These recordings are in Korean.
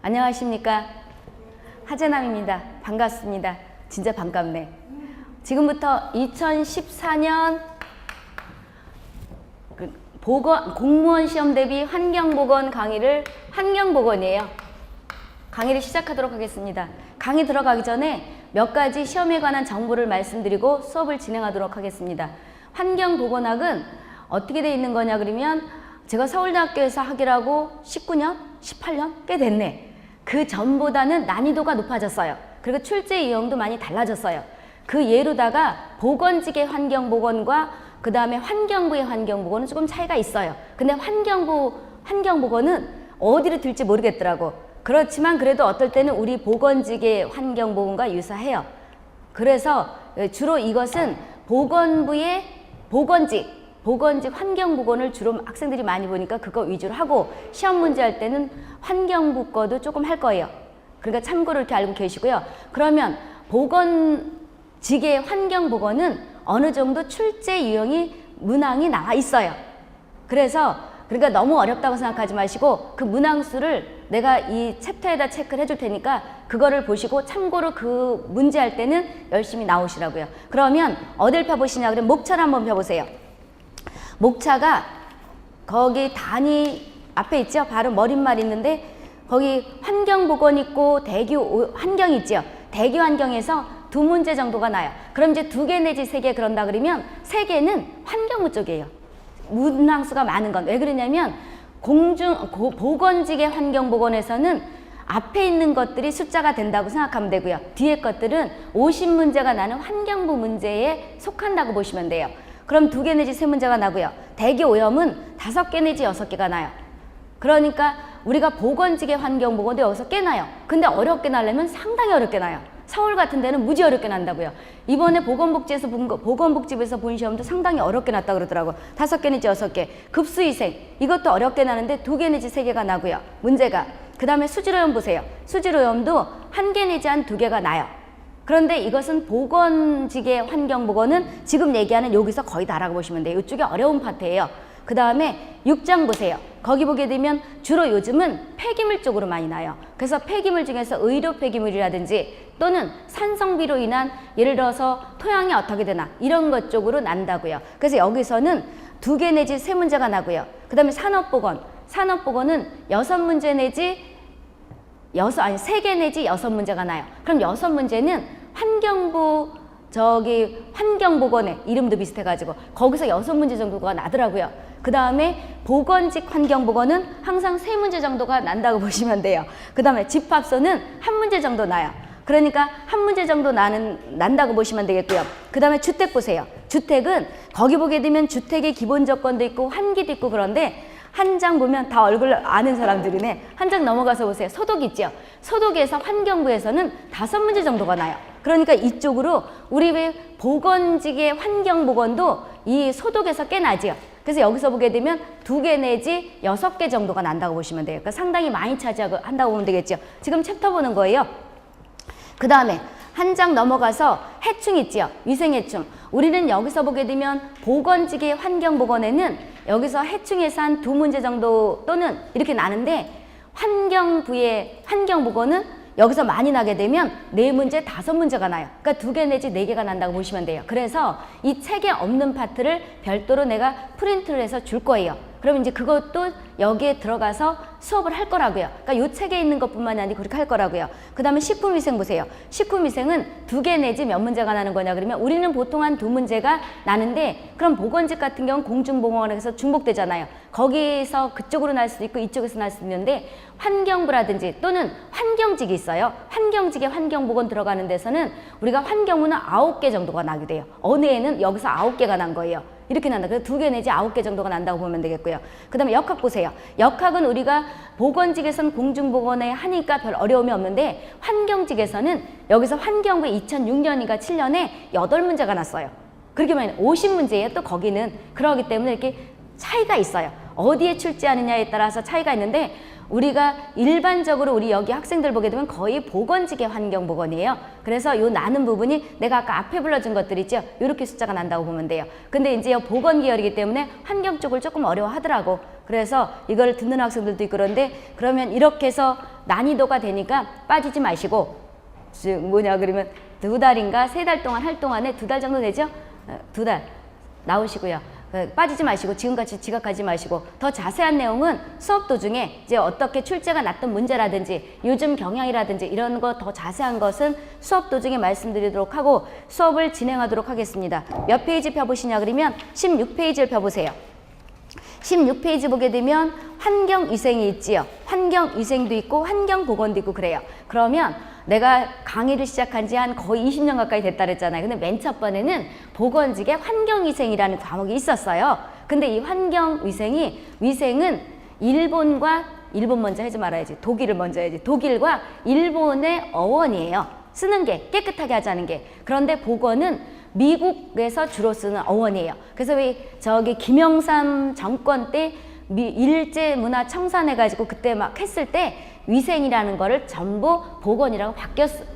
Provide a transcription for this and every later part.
안녕하십니까. 하재남입니다. 반갑습니다. 진짜 반갑네. 지금부터 2014년 공무원 시험 대비 환경보건 강의를 환경보건이에요. 강의를 시작하도록 하겠습니다. 강의 들어가기 전에 몇 가지 시험에 관한 정보를 말씀드리고 수업을 진행하도록 하겠습니다. 환경보건학은 어떻게 돼 있는 거냐 그러면 제가 서울대학교에서 학위라고 19년? 18년? 꽤 됐네. 그 전보다는 난이도가 높아졌어요. 그리고 출제 유형도 많이 달라졌어요. 그 예로다가 보건직의 환경보건과 그 다음에 환경부의 환경보건은 조금 차이가 있어요. 근데 환경보건은 어디로 들지 모르겠더라고. 그렇지만 그래도 어떨 때는 우리 보건직의 환경보건과 유사해요. 그래서 주로 이것은 보건부의 보건직 환경보건을 주로 학생들이 많이 보니까 그거 위주로 하고 시험 문제 할 때는 환경부 거도 조금 할 거예요. 그러니까 참고로 이렇게 알고 계시고요. 그러면 보건직의 환경보건은 어느 정도 출제 유형이 문항이 나와 있어요. 그러니까 너무 어렵다고 생각하지 마시고 그 문항수를 내가 이 챕터에다 체크를 해줄 테니까 그거를 보시고 참고로 그 문제 할 때는 열심히 나오시라고요. 그러면 어딜 펴보시냐 그러면 목차를 한번 펴보세요. 목차가 거기 단위 앞에 있죠? 바로 머릿말 있는데 거기 환경보건 있고 대규 환경 있죠? 대규 환경에서 두 문제 정도가 나요. 그럼 이제 2개 내지 3개 그런다 그러면 3개는 환경부 쪽이에요. 문항수가 많은 건 왜 그러냐면 보건직의 환경보건에서는 앞에 있는 것들이 숫자가 된다고 생각하면 되고요. 뒤에 것들은 50문제가 나는 환경부 문제에 속한다고 보시면 돼요. 그럼 2개 내지 3문제가 나고요. 대기 오염은 5개 내지 6개가 나요. 그러니까 우리가 보건직의 환경보건도 여기서 꽤 나요. 근데 어렵게 나려면 상당히 어렵게 나요. 서울 같은 데는 무지 어렵게 난다고요. 이번에 보건복지부에서 본 시험도 상당히 어렵게 났다 그러더라고. 5개 내지 6개. 급수위생 이것도 어렵게 나는데 2개 내지 3개가 나고요. 문제가. 그 다음에 수질오염 보세요. 수질오염도 1개 내지 한 2개가 나요. 그런데 이것은 보건직의 환경보건은 지금 얘기하는 여기서 거의 다라고 보시면 돼요. 이쪽이 어려운 파트예요. 그 다음에 6장 보세요. 거기 보게 되면 주로 요즘은 폐기물 쪽으로 많이 나요. 그래서 폐기물 중에서 의료 폐기물이라든지 또는 산성비로 인한 예를 들어서 토양이 어떻게 되나 이런 것 쪽으로 난다고요. 그래서 여기서는 2개 내지 3문제가 나고요. 그 다음에 산업보건은 6문제 내지 3개 내지 6문제가 나요. 그럼 6문제는 환경보건의 이름도 비슷해가지고 거기서 6문제 정도가 나더라고요. 그 다음에 보건직 환경보건은 항상 3문제 정도가 난다고 보시면 돼요. 그 다음에 집합소는 1문제 정도 나요. 그러니까 1문제 정도 난다고 보시면 되겠고요. 그 다음에 주택 보세요. 주택은 거기 보게 되면 주택의 기본 조건도 있고 환기도 있고 그런데 한 장 보면 다 얼굴 아는 사람들이네. 한 장 넘어가서 보세요. 소독 있죠? 소독에서 환경부에서는 5문제 정도가 나요. 그러니까 이쪽으로 우리 왜 보건직의 환경보건도 이 소독에서 꽤 나지요. 그래서 여기서 보게 되면 2개 내지 6개 정도가 난다고 보시면 돼요. 그러니까 상당히 많이 차지한다고 보면 되겠죠. 지금 챕터 보는 거예요. 그 다음에 한 장 넘어가서 해충 있지요. 위생해충. 우리는 여기서 보게 되면 보건직의 환경보건에는 여기서 해충에서 한 2문제 정도 또는 이렇게 나는데 환경부의 환경보건은 여기서 많이 나게 되면 4문제, 5문제가 나요. 그러니까 2개 내지 4개가 난다고 보시면 돼요. 그래서 이 책에 없는 파트를 별도로 내가 프린트를 해서 줄 거예요. 그러면 이제 그것도 여기에 들어가서 수업을 할 거라고요. 그러니까 이 책에 있는 것뿐만이 아니고 그렇게 할 거라고요. 그 다음에 식품위생 보세요. 식품위생은 2개 내지 몇 문제가 나는 거냐 그러면 우리는 보통 한 2문제가 나는데 그럼 보건직 같은 경우는 공중보건학에서 중복되잖아요. 거기서 그쪽으로 날 수도 있고 이쪽에서 날 수도 있는데 환경부라든지 또는 환경직이 있어요. 환경직에 환경보건 들어가는 데서는 우리가 환경부는 9개 정도가 나게 돼요. 어느 애는 여기서 9개가 난 거예요. 이렇게 난다. 그래서 2개 내지 9개 정도가 난다고 보면 되겠고요. 그 다음에 역학 보세요. 역학은 우리가 보건직에서는 공중보건에 하니까 별 어려움이 없는데 환경직에서는 여기서 환경부 2006년인가 7년에 8문제가 났어요. 그렇게 말하면 50문제예요. 또 거기는. 그러기 때문에 이렇게 차이가 있어요. 어디에 출제하느냐에 따라서 차이가 있는데 우리가 일반적으로 우리 여기 학생들 보게 되면 거의 보건직의 환경보건이에요. 그래서 요 나는 부분이 내가 아까 앞에 불러준 것들 있죠? 요렇게 숫자가 난다고 보면 돼요. 근데 이제 보건 계열이기 때문에 환경 쪽을 조금 어려워하더라고. 그래서 이걸 듣는 학생들도 있고 그런데 그러면 이렇게 해서 난이도가 되니까 빠지지 마시고 즉 뭐냐 그러면 2달인가 3달 동안 할 동안에 2달 정도 되죠? 2달 나오시고요. 빠지지 마시고 지금같이 지각하지 마시고 더 자세한 내용은 수업 도중에 이제 어떻게 출제가 났던 문제라든지 요즘 경향이라든지 이런 거 더 자세한 것은 수업 도중에 말씀드리도록 하고 수업을 진행하도록 하겠습니다. 몇 페이지 펴보시냐 그러면 16페이지를 펴보세요. 16페이지 보게 되면 환경위생이 있지요. 환경위생도 있고 환경보건도 있고 그래요. 그러면 내가 강의를 시작한 지 한 거의 20년 가까이 됐다 그랬잖아요. 근데 맨 첫 번에는 보건직에 환경위생이라는 과목이 있었어요. 근데 이 위생은 일본 먼저 하지 말아야지. 독일을 먼저 해야지. 독일과 일본의 어원이에요. 쓰는 게 깨끗하게 하자는 게. 그런데 보건은 미국에서 주로 쓰는 어원이에요. 그래서 왜 저기 김영삼 정권 때 일제 문화 청산해가지고 그때 막 했을 때 위생이라는 거를 전부 보건이라고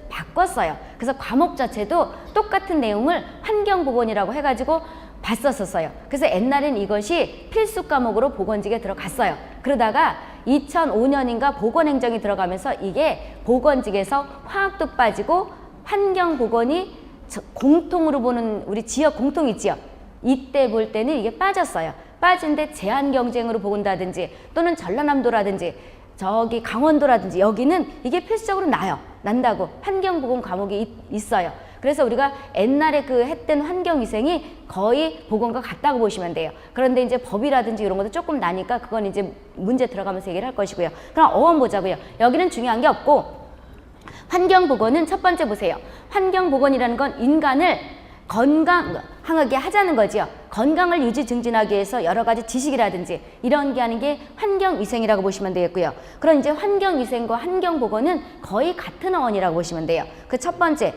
바꿨어요. 그래서 과목 자체도 똑같은 내용을 환경보건이라고 해가지고 봤었어요. 그래서 옛날엔 이것이 필수 과목으로 보건직에 들어갔어요. 그러다가 2005년인가 보건행정이 들어가면서 이게 보건직에서 화학도 빠지고 환경보건이 공통으로 보는 우리 지역 공통 있지요. 이때 볼 때는 이게 빠졌어요. 빠진데 제한경쟁으로 본다든지 또는 전라남도라든지 저기 강원도라든지 여기는 이게 필수적으로 난다고 환경보건 과목이 있어요. 그래서 우리가 옛날에 그 했던 환경위생이 거의 보건과 같다고 보시면 돼요. 그런데 이제 법이라든지 이런 것도 조금 나니까 그건 이제 문제 들어가면서 얘기를 할 것이고요. 그럼 어원 보자고요. 여기는 중요한 게 없고 환경보건은 첫 번째 보세요. 환경보건이라는 건 인간을 건강하게 하자는 거지요. 건강을 유지 증진하기 위해서 여러 가지 지식이라든지 이런 게 하는 게 환경위생이라고 보시면 되겠고요. 그럼 이제 환경위생과 환경보건은 거의 같은 어원이라고 보시면 돼요. 그 첫 번째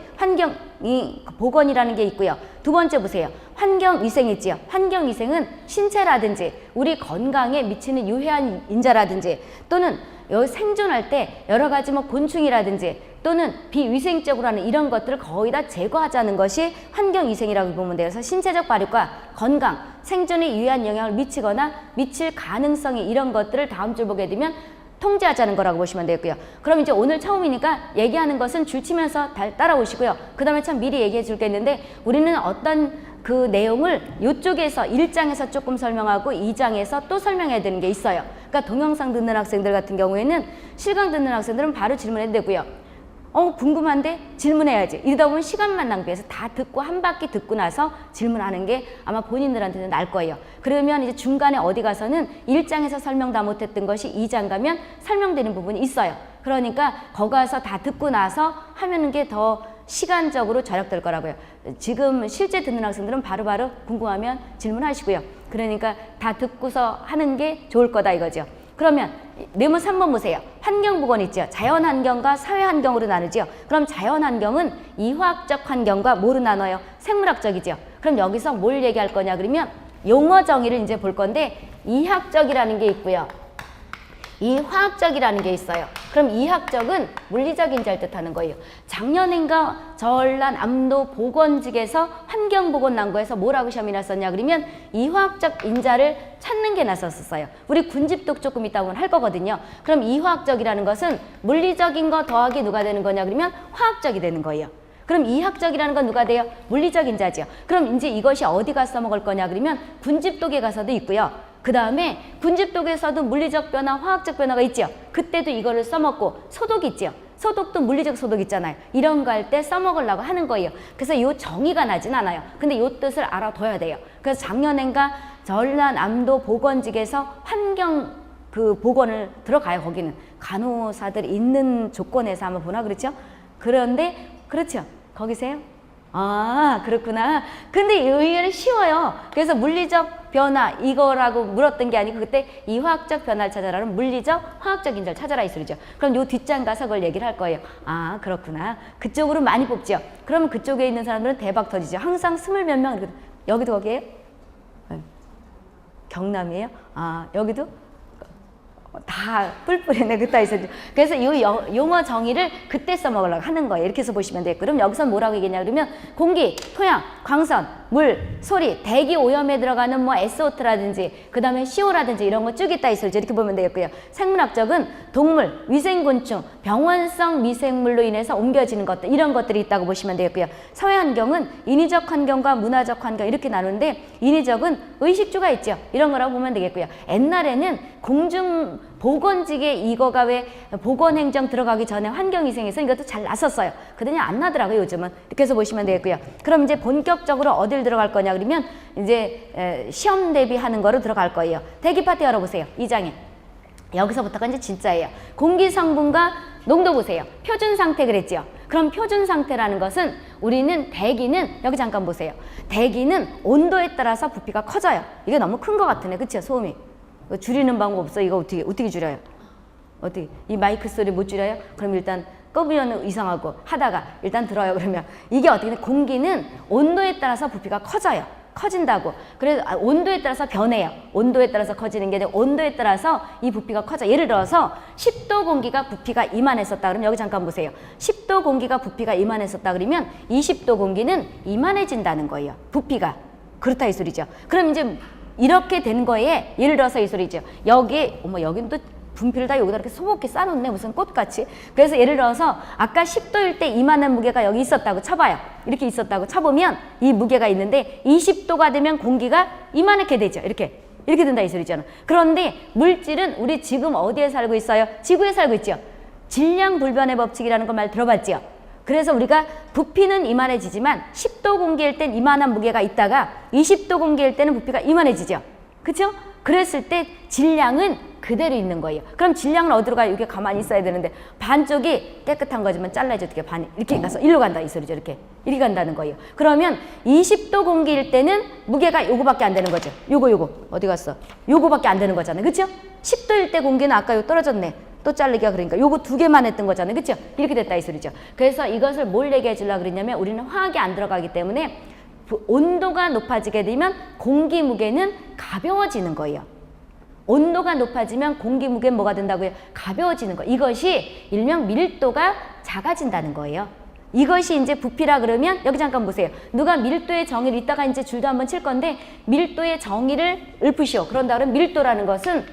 보건이라는 게 있고요. 두 번째 보세요. 환경위생 있지요. 환경위생은 신체라든지 우리 건강에 미치는 유해한 인자라든지 또는 여기 생존할 때 여러 가지 뭐 곤충이라든지 또는 비위생적으로 하는 이런 것들을 거의 다 제거하자는 것이 환경위생이라고 보면 돼요. 그래서 신체적 발육과 건강, 생존에 유해한 영향을 미치거나 미칠 가능성이 이런 것들을 다음 줄 보게 되면 통제하자는 거라고 보시면 되고요. 그럼 이제 오늘 처음이니까 얘기하는 것은 줄 치면서 따라오시고요. 그 다음에 참 미리 얘기해 줄 게 있는데 우리는 어떤 그 내용을 이쪽에서 1장에서 조금 설명하고 2장에서 또 설명해야 되는 게 있어요. 그러니까 동영상 듣는 학생들 같은 경우에는 실강 듣는 학생들은 바로 질문해도 되고요. 궁금한데 질문해야지. 이러다 보면 시간만 낭비해서 다 듣고 한 바퀴 듣고 나서 질문하는 게 아마 본인들한테는 나을 거예요. 그러면 이제 중간에 어디 가서는 1장에서 설명 다 못했던 것이 2장 가면 설명되는 부분이 있어요. 그러니까 거기 가서 다 듣고 나서 하는 게 더 시간적으로 절약될 거라고요. 지금 실제 듣는 학생들은 바로바로 궁금하면 질문하시고요. 그러니까 다 듣고서 하는 게 좋을 거다 이거죠. 그러면 네모 3번 보세요. 환경보건 있죠. 자연환경과 사회환경으로 나누죠. 그럼 자연환경은 이화학적 환경과 뭐로 나눠요? 생물학적이죠. 그럼 여기서 뭘 얘기할 거냐 그러면 용어 정의를 이제 볼 건데 이학적이라는 게 있고요. 이화학적이라는 게 있어요. 그럼 이학적은 물리적 인자를 뜻하는 거예요. 작년인가 전라남도 보건직에서 환경보건 난거에서 뭐라고 시험이 났었냐 그러면 이화학적 인자를 찾는 게 났었어요. 우리 군집도 조금 이따 보면 할 거거든요. 그럼 이화학적이라는 것은 물리적인 거 더하기 누가 되는 거냐 그러면 화학적이 되는 거예요. 그럼 이학적이라는 건 누가 돼요? 물리적 인자죠. 그럼 이제 이것이 어디 가서 써먹을 거냐 그러면 군집독에 가서도 있고요. 그 다음에 군집독에서도 물리적 변화, 화학적 변화가 있죠. 그때도 이거를 써먹고 소독 있죠. 소독도 물리적 소독 있잖아요. 이런 거 할 때 써먹으려고 하는 거예요. 그래서 이 정의가 나진 않아요. 근데 이 뜻을 알아둬야 돼요. 그래서 작년엔가 전라남도 보건직에서 환경 그 보건을 들어가요. 거기는 간호사들이 있는 조건에서 한번 보나 그렇죠? 그런데 그렇죠. 거기세요? 아 그렇구나. 근데 의외로 쉬워요. 그래서 물리적 변화 이거라고 물었던 게 아니고 그때 이화학적 변화를 찾아라는 물리적 화학적 인자를 찾아라 이 소리죠. 그럼 요 뒷장 가서 그걸 얘기를 할 거예요. 아 그렇구나. 그쪽으로 많이 뽑죠. 그러면 그쪽에 있는 사람들은 대박 터지죠. 항상 20몇 명 여기도 거기에요? 경남이에요? 아 여기도? 다 다 뿔뿔이네 그따 있었죠. 그래서 이 용어 정의를 그때 써먹으려고 하는 거예요. 이렇게 해서 보시면 돼요. 그럼 여기서 뭐라고 얘기했냐 그러면 공기, 토양, 광선, 물, 소리, 대기 오염에 들어가는 뭐 SO2라든지 그 다음에 CO라든지 이런 거 쭉 있다 있었죠. 이렇게 보면 되겠고요. 생물학적은 동물, 위생곤충, 병원성 미생물로 인해서 옮겨지는 것들 이런 것들이 있다고 보시면 되겠고요. 사회환경은 인위적 환경과 문화적 환경 이렇게 나누는데 인위적은 의식주가 있죠. 이런 거라고 보면 되겠고요. 옛날에는 공중 보건직에 이거가 왜 보건행정 들어가기 전에 환경위생에서 이것도 잘 났었어요. 그러더니 안 나더라고요 요즘은. 이렇게 해서 보시면 되겠고요. 그럼 이제 본격적으로 어딜 들어갈 거냐 그러면 이제 시험 대비하는 거로 들어갈 거예요. 대기 파트 열어보세요. 2장에. 여기서부터가 이제 진짜예요. 공기 성분과 농도 보세요. 표준 상태 그랬죠. 그럼 표준 상태라는 것은 우리는 대기는 여기 잠깐 보세요. 대기는 온도에 따라서 부피가 커져요. 이게 너무 큰 것 같으네. 그쵸 소음이. 줄이는 방법 없어. 이거 어떻게 줄여요? 어떻게? 이 마이크 소리 못 줄여요? 그럼 일단 끄면 이상하고 하다가 일단 들어요. 그러면 이게 어떻게 돼? 공기는 온도에 따라서 부피가 커져요. 커진다고. 그래서 온도에 따라서 변해요. 온도에 따라서 커지는 게 아니라 온도에 따라서 이 부피가 커져. 예를 들어서 10도 공기가 부피가 이만했었다 그러면 여기 잠깐 보세요. 10도 공기가 부피가 이만했었다 그러면 20도 공기는 이만해진다는 거예요. 부피가. 그렇다 이 소리죠. 그럼 이제 이렇게 된 거에 예를 들어서 이 소리죠. 여기 여긴 또 분필을 다 여기다 이렇게 소복히 싸놓네 무슨 꽃같이. 그래서 예를 들어서 아까 10도일 때 이만한 무게가 여기 있었다고 쳐봐요. 이렇게 있었다고 쳐보면 이 무게가 있는데 20도가 되면 공기가 이만하게 되죠. 이렇게 된다 이 소리잖아. 그런데 물질은 우리 지금 어디에 살고 있어요? 지구에 살고 있죠. 질량불변의 법칙이라는 거 말 들어봤죠? 그래서 우리가 부피는 이만해지지만 10도 공기일 땐 이만한 무게가 있다가 20도 공기일 때는 부피가 이만해지죠. 그렇죠? 그랬을 때 질량은 그대로 있는 거예요. 그럼 질량은 어디로 가요? 이게 가만히 있어야 되는데 반쪽이 깨끗한 거지만 잘라져 어떻게 반이 이렇게 가서 일로 간다 이 소리죠. 이렇게 간다는 거예요. 그러면 20도 공기일 때는 무게가 요거밖에 안 되는 거죠. 요거 어디 갔어? 요거밖에 안 되는 거잖아요. 그렇죠? 10도일 때 공기는 아까 요 떨어졌네. 또 자르기가 그러니까 요거 두 개만 했던 거잖아요. 그렇죠? 이렇게 됐다 이 소리죠. 그래서 이것을 뭘 얘기해 주려고 그랬냐면 우리는 화학이 안 들어가기 때문에 온도가 높아지게 되면 공기 무게는 가벼워지는 거예요. 온도가 높아지면 공기 무게는 뭐가 된다고요? 가벼워지는 거. 이것이 일명 밀도가 작아진다는 거예요. 이것이 이제 부피라 그러면 여기 잠깐 보세요. 누가 밀도의 정의를 이따가 이제 줄도 한번 칠 건데 밀도의 정의를 읊으시오. 그런다 그러면 밀도라는 것은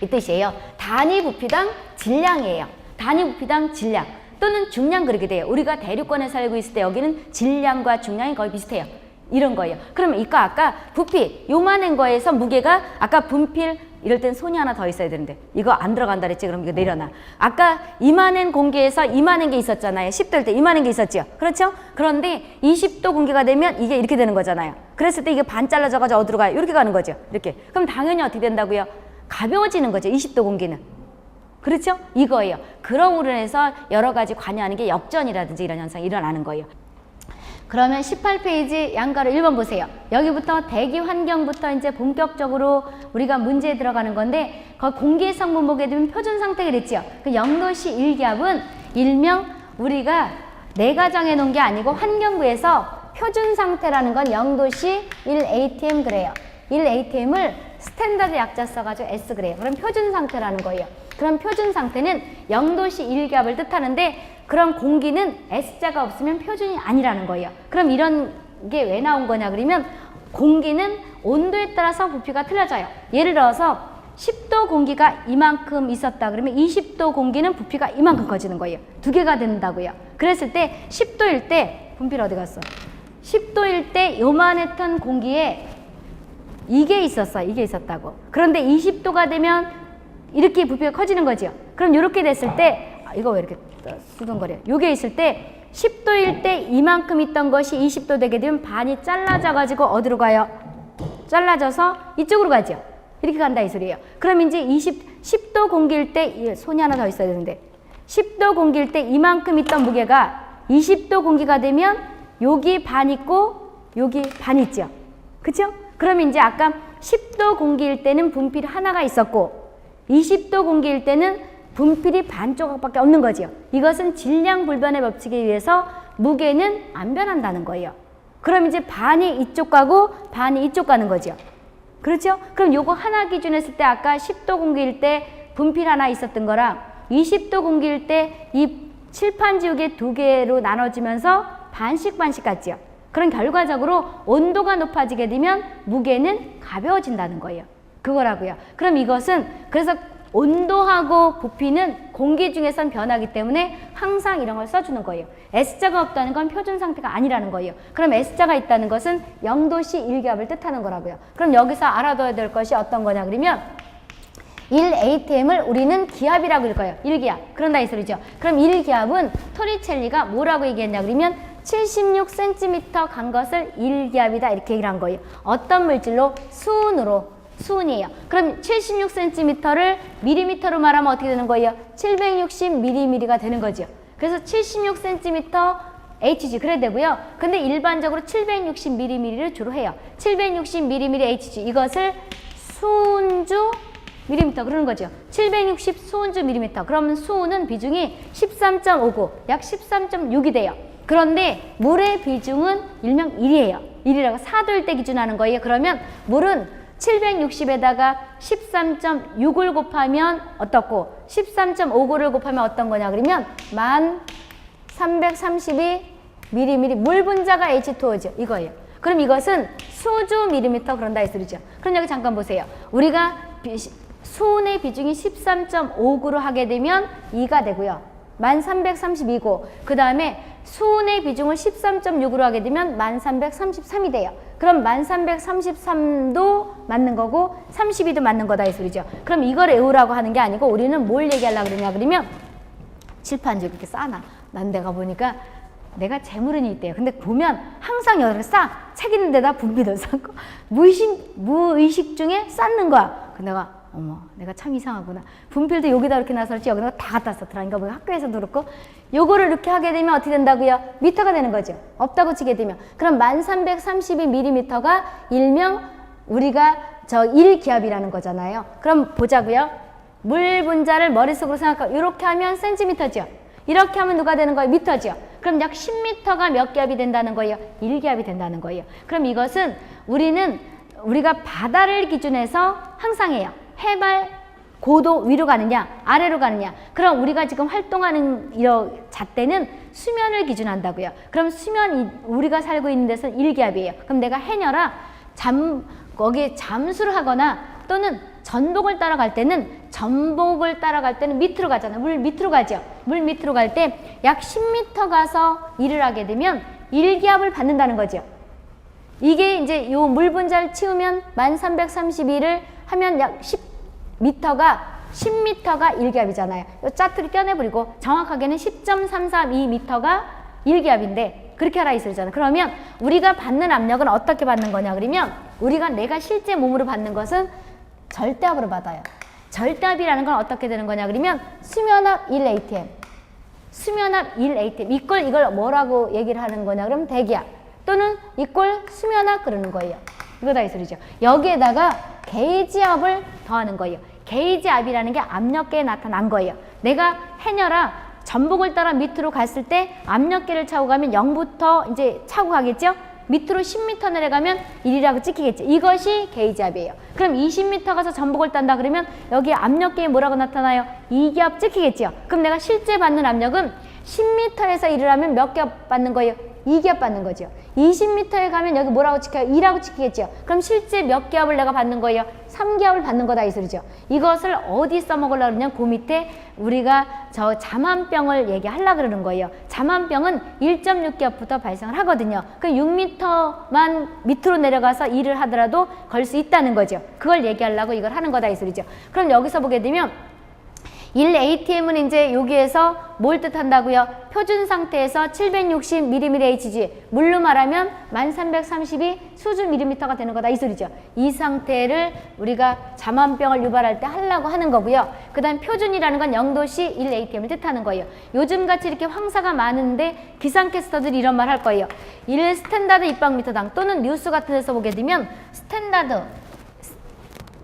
이 뜻이에요. 단위 부피당 질량이에요. 단위 부피당 질량 또는 중량 그렇게 돼요. 우리가 대륙권에 살고 있을 때 여기는 질량과 중량이 거의 비슷해요. 이런 거예요. 그러면 이거 아까 부피 요만한 거에서 무게가 아까 분필 이럴 땐 손이 하나 더 있어야 되는데 이거 안 들어간다 그랬지. 그럼 이거 내려놔. 아까 이만한 공기에서 이만한 게 있었잖아요. 10도일 때 이만한 게 있었죠. 그렇죠? 그런데 20도 공기가 되면 이게 이렇게 되는 거잖아요. 그랬을 때 이게 반 잘라져가지고 어디로 가요? 이렇게 가는 거죠. 이렇게. 그럼 당연히 어떻게 된다고요? 가벼워지는 거죠. 20도 공기는. 그렇죠? 이거예요. 그러므로 해서 여러 가지 관여하는 게 역전이라든지 이런 현상이 일어나는 거예요. 그러면 18페이지 양가로 1번 보세요. 여기부터 대기 환경부터 이제 본격적으로 우리가 문제에 들어가는 건데 거기 공기의 성분 보게 되면 표준 상태 그랬죠. 그 0도씨 1기압은 일명 우리가 내가 정해놓은 게 아니고 환경부에서 표준 상태라는 건 0도씨 1atm 그래요. 1atm을 스탠다드 약자 써가지고 S 그래요. 그럼 표준 상태라는 거예요. 그럼 표준 상태는 0도씨 1기압을 뜻하는데 그럼 공기는 S자가 없으면 표준이 아니라는 거예요. 그럼 이런 게 왜 나온 거냐 그러면 공기는 온도에 따라서 부피가 틀려져요. 예를 들어서 10도 공기가 이만큼 있었다 그러면 20도 공기는 부피가 이만큼 커지는 거예요. 두 개가 된다고요. 그랬을 때 10도일 때 분필 어디 갔어? 10도일 때 요만했던 공기에 이게 있었다고. 그런데 20도가 되면 이렇게 부피가 커지는 거죠. 그럼 이렇게 됐을 때 이거 왜 이렇게 수동거려? 요게 있을 때 10도일 때 이만큼 있던 것이 20도 되게 되면 반이 잘라져 가지고 어디로 가요? 잘라져서 이쪽으로 가죠. 이렇게 간다 이 소리예요. 그럼 이제 10도 공기일 때 손이 하나 더 있어야 되는데 10도 공기일 때 이만큼 있던 무게가 20도 공기가 되면 여기 반 있고 여기 반 있죠. 그쵸? 그러면 이제 아까 10도 공기일 때는 분필 하나가 있었고 20도 공기일 때는 분필이 반 조각밖에 없는 거죠. 이것은 질량 불변의 법칙에 의해서 무게는 안 변한다는 거예요. 그럼 이제 반이 이쪽 가고 반이 이쪽 가는 거죠. 그렇죠? 그럼 요거 하나 기준 했을 때 아까 10도 공기일 때 분필 하나 있었던 거랑 20도 공기일 때 이 칠판지우개 2개로 나눠지면서 반씩 같지요. 그런 결과적으로 온도가 높아지게 되면 무게는 가벼워진다는 거예요. 그거라고요. 그럼 이것은 그래서 온도하고 부피는 공기 중에선 변하기 때문에 항상 이런 걸 써주는 거예요. S자가 없다는 건 표준 상태가 아니라는 거예요. 그럼 S자가 있다는 것은 0도씨 1기압을 뜻하는 거라고요. 그럼 여기서 알아둬야 될 것이 어떤 거냐 그러면 1atm을 우리는 기압이라고 읽어요. 1기압. 그런다 이 소리죠. 그럼 1기압은 토리첼리가 뭐라고 얘기했냐 그러면 76cm 간 것을 1기압이다 이렇게 얘기를 한 거예요. 어떤 물질로? 수은이에요. 그럼 76cm를 밀리미터로 말하면 어떻게 되는 거예요? 760mm가 되는 거죠. 그래서 76cm Hg 그래야 되고요. 근데 일반적으로 760mm를 주로 해요. 760mm Hg 이것을 수은주 밀리미터 그러는 거죠. 760 수은주 밀리미터. 그러면 수은은 비중이 13.59, 약 13.6이 돼요. 그런데 물의 비중은 일명 1이에요. 1이라고 4도일 때 기준하는 거예요. 그러면 물은 760에다가 13.6을 곱하면 어떻고 13.59를 곱하면 어떤 거냐 그러면 1332mm 물 분자가 H2O죠. 이거예요. 그럼 이것은 수주 밀리미터 그런다 이 소리죠. 그럼 여기 잠깐 보세요. 우리가 수은의 비중이 13.59로 하게 되면 2가 되고요. 1332고 그 다음에 수은의 비중을 13.6으로 하게 되면 1333이 돼요. 그럼 1333도 맞는 거고 32도 맞는 거다 이 소리죠. 그럼 이걸 외우라고 하는 게 아니고 우리는 뭘 얘기하려고 그러냐 그러면 칠판지 이렇게 쌓아놔. 난 내가 보니까 내가 재물은이 있대요. 근데 보면 항상 여기를 책 있는 데다 분비도 쌓고 무의식 중에 쌓는 거야. 근데 내가 어머 내가 참 이상하구나. 분필도 여기다 이렇게 놔설지 여기다 다 갖다 썼더라. 그러니까 뭐 학교에서도 그렇고 요거를 이렇게 하게 되면 어떻게 된다고요? 미터가 되는 거죠. 없다고 치게 되면. 그럼 1332mm가 일명 우리가 저 1기압이라는 거잖아요. 그럼 보자고요. 물 분자를 머릿속으로 생각하고 이렇게 하면 센티미터죠. 이렇게 하면 누가 되는 거예요? 미터죠. 그럼 약 10m가 몇 기압이 된다는 거예요? 1기압이 된다는 거예요. 그럼 이것은 우리가 바다를 기준해서 항상 해요. 해발 고도 위로 가느냐 아래로 가느냐. 그럼 우리가 지금 활동하는 이런 잣대는 수면을 기준한다고요. 그럼 우리가 살고 있는 데서는 1기압이에요. 그럼 내가 해녀라 거기에 잠수를 하거나 또는 전복을 따라갈 때는 밑으로 가잖아요. 물 밑으로 가죠. 물 밑으로 갈 때 약 10m 가서 일을 하게 되면 1기압을 받는다는 거죠. 이게 이제 요 물 분자를 치우면 1332를 하면 약 10m가 1기압이잖아요. 요 짜투리 떼내버리고 정확하게는 10.332m가 1기압인데 그렇게 하라 이 소리잖아요. 그러면 우리가 받는 압력은 어떻게 받는 거냐 그러면 내가 실제 몸으로 받는 것은 절대압으로 받아요. 절대압이라는 건 어떻게 되는 거냐 그러면 수면압 1atm. 수면압 1atm. 이걸 뭐라고 얘기를 하는 거냐 그러면 대기압 또는 수면압 그러는 거예요. 이거다 이 소리죠. 여기에다가 게이지압을 더하는 거예요. 게이지압이라는 게 압력계에 나타난 거예요. 내가 해녀라 전복을 따라 밑으로 갔을 때 압력계를 차고 가면 0부터 이제 차고 가겠죠? 밑으로 10m 내려가면 1이라고 찍히겠죠. 이것이 게이지압이에요. 그럼 20m 가서 전복을 딴다 그러면 여기 압력계에 뭐라고 나타나요? 2기압 찍히겠죠. 그럼 내가 실제 받는 압력은 10m에서 일을 하면 몇 기압 받는 거예요? 2기압 받는 거죠. 20m에 가면 여기 뭐라고 찍혀요? 2라고 찍히겠죠. 그럼 실제 몇 기압을 내가 받는 거예요? 3기압을 받는 거다 이 소리죠. 이것을 어디 써먹으려고 그러냐 그 밑에 우리가 저 잠안병을 얘기하려고 그러는 거예요. 잠안병은 1.6기압부터 발생을 하거든요. 그 6m만 밑으로 내려가서 일을 하더라도 걸 수 있다는 거죠. 그걸 얘기하려고 이걸 하는 거다 이 소리죠. 그럼 여기서 보게 되면 1atm은 이제 여기에서 뭘 뜻한다고요? 표준 상태에서 760mm Hg, 물로 말하면 1332 수준 밀리미터가 되는 거다 이 소리죠. 이 상태를 우리가 잠안병을 유발할 때 하려고 하는 거고요. 그 다음 표준이라는 건 0도씨 1atm을 뜻하는 거예요. 요즘같이 이렇게 황사가 많은데 기상캐스터들이 이런 말 할 거예요. 1 스탠다드 입방미터당 또는 뉴스 같은 데서 보게 되면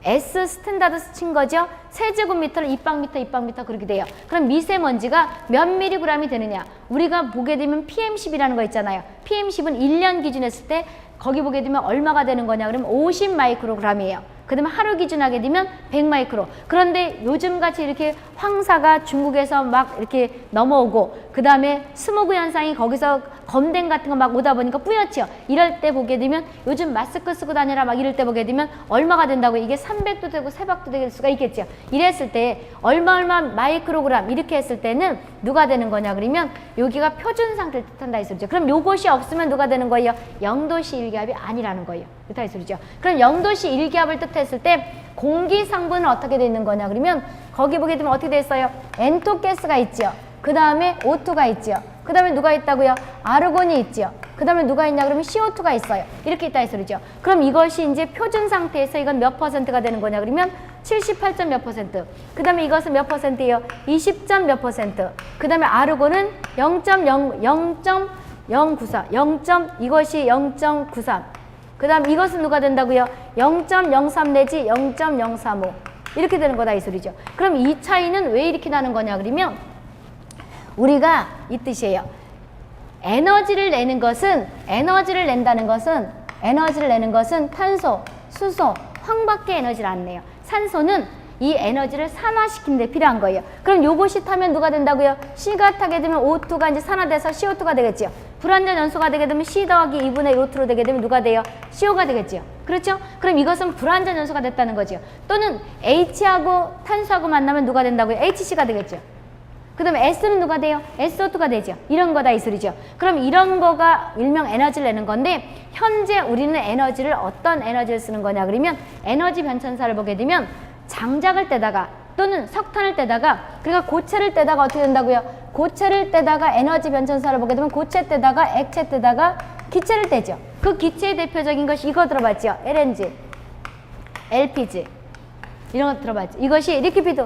S 스탠다드 친 거죠. 세제곱미터를 입방미터 그렇게 돼요. 그럼 미세먼지가 몇 미리그램이 되느냐. 우리가 보게 되면 PM10이라는 거 있잖아요. PM10은 1년 기준했을 때 거기 보게 되면 얼마가 되는 거냐 그러면 50 마이크로그램이에요. 그 다음에 하루 기준 하게 되면 100마이크로. 그런데 요즘같이 이렇게 황사가 중국에서 막 이렇게 넘어오고 그 다음에 스모그 현상이 거기서 검댕 같은 거 막 오다 보니까 뿌옇죠. 이럴 때 보게 되면 요즘 마스크 쓰고 다녀라 막 이럴 때 보게 되면 얼마가 된다고, 이게 300도 되고 300도 될 수가 있겠죠. 이랬을 때 얼마 마이크로그램 이렇게 했을 때는 누가 되는 거냐 그러면 여기가 표준 상태를 뜻한다 이 소리죠. 그럼 요것이 없으면 누가 되는 거예요? 0도씨 1기압이 아니라는 거예요. 그렇다 이 소리죠. 그럼 0도씨 1기압을 뜻했을 때 공기 성분은 어떻게 돼 있는 거냐 그러면 거기 보게 되면 어떻게 돼 있어요? N2 가스가 있죠. 그 다음에 O2가 있죠. 그 다음에 누가 있다고요? 아르곤이 있죠. 그 다음에 누가 있냐 그러면 CO2가 있어요. 이렇게 있다 이 소리죠. 그럼 이것이 이제 표준 상태에서 이건 몇 퍼센트가 되는 거냐 그러면 78점 몇 퍼센트. 그 다음에 이것은 몇 퍼센트예요? 20점 몇 퍼센트. 그 다음에 아르곤은 0.094, 이것이 0.93. 그 다음 이것은 누가 된다고요? 0.03 내지 0.035 이렇게 되는 거다 이 소리죠. 그럼 이 차이는 왜 이렇게 나는 거냐 그러면 우리가 이 뜻이에요. 에너지를 내는 것은 탄소, 수소, 황밖에 에너지를 안 내요. 산소는 이 에너지를 산화시키는 데 필요한 거예요. 그럼 요것이 타면 누가 된다고요? C가 타게 되면 O2가 이제 산화돼서 CO2가 되겠죠. 불완전 연소가 되게 되면 C 더하기 2분의 1 O2로 되게 되면 누가 돼요? CO가 되겠죠. 그렇죠? 그럼 이것은 불완전 연소가 됐다는 거죠. 또는 H하고 탄소하고 만나면 누가 된다고요? HC가 되겠죠. 그 다음에 S는 누가 돼요? SO2가 되죠. 이런 거다 이 소리죠. 그럼 이런 거가 일명 에너지를 내는 건데 현재 우리는 에너지를 어떤 에너지를 쓰는 거냐 그러면 에너지 변천사를 보게 되면 장작을 떼다가 또는 석탄을 떼다가 그러니까 고체를 떼다가 어떻게 된다고요? 고체를 떼다가 에너지 변천사를 보게 되면 고체 떼다가 액체 떼다가 기체를 떼죠. 그 기체의 대표적인 것이 이거 들어봤죠? LNG, LPG 이런 거 들어봤죠? 이것이 리퀴피드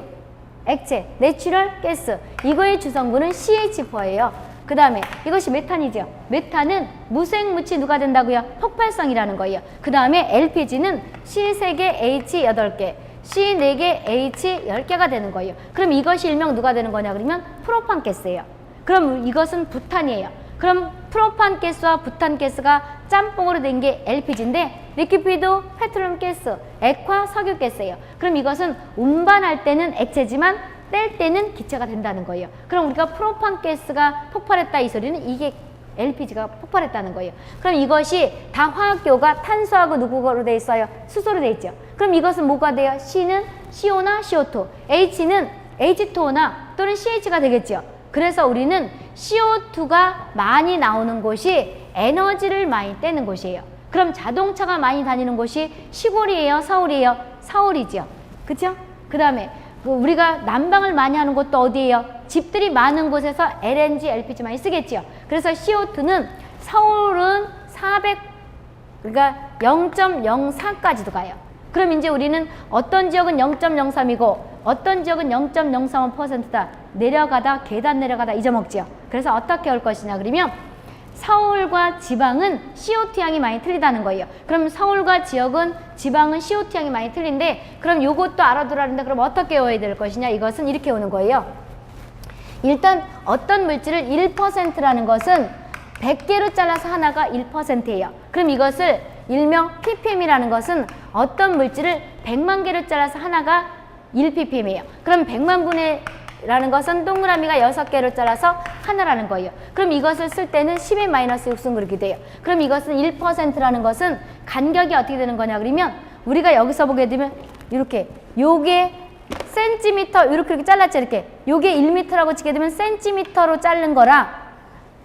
액체, 내추럴 가스. 이거의 주성분은 CH4예요. 그 다음에 이것이 메탄이죠. 메탄은 무색무치 누가 된다고요? 폭발성이라는 거예요. 그 다음에 LPG는 C3개, H 8개, C 4개, H 10개가 되는 거예요. 그럼 이것이 일명 누가 되는 거냐 그러면 프로판 가스예요. 그럼 이것은 부탄이에요. 그럼 프로판 가스와 부탄 가스가 짬뽕으로 된 게 LPG인데 리퀴피드 페트롤 가스, 액화 석유 가스예요. 그럼 이것은 운반할 때는 액체지만 뗄 때는 기체가 된다는 거예요. 그럼 우리가 프로판 가스가 폭발했다 이 소리는 이게 LPG가 폭발했다는 거예요. 그럼 이것이 다 화학교가 탄소하고 누구로 돼 있어요? 수소로 돼 있죠. 그럼 이것은 뭐가 돼요? C는 CO나 CO2, H는 H2O나 또는 CH가 되겠죠. 그래서 우리는 CO2가 많이 나오는 곳이 에너지를 많이 떼는 곳이에요. 그럼 자동차가 많이 다니는 곳이 시골이에요? 서울이에요? 서울이죠. 그쵸? 그 다음에 우리가 난방을 많이 하는 곳도 어디예요? 집들이 많은 곳에서 LNG, LPG 많이 쓰겠죠. 그래서 CO2는 서울은 400, 그러니까 0.04까지도 가요. 그럼 이제 우리는 어떤 지역은 0.03이고 어떤 지역은 0.035%다. 내려가다 계단 내려가다 잊어먹지요. 그래서 어떻게 올 것이냐 그러면 서울과 지방은 CO2 양이 많이 틀리다는 거예요. 그럼 서울과 지역은 지방은 CO2 양이 많이 틀린데 그럼 요것도 알아두라는데 그럼 어떻게 외워야 될 것이냐 이것은 이렇게 오는 거예요. 일단 어떤 물질을 1%라는 것은 100개로 잘라서 하나가 1%예요. 그럼 이것을 일명 ppm이라는 것은 어떤 물질을 100만 개로 잘라서 하나가 1ppm이에요. 그럼 100만 분의 라는 것은 동그라미가 6개로 잘라서 하나라는 거예요. 그럼 이것을 쓸 때는 10의 마이너스 6승 그렇게 돼요. 그럼 이것은 1%라는 것은 간격이 어떻게 되는 거냐 그러면 우리가 여기서 보게 되면 이렇게 요게 센티미터 이렇게 잘랐죠. 이렇게 요게 1m라고 치게 되면 센티미터로 자른 거랑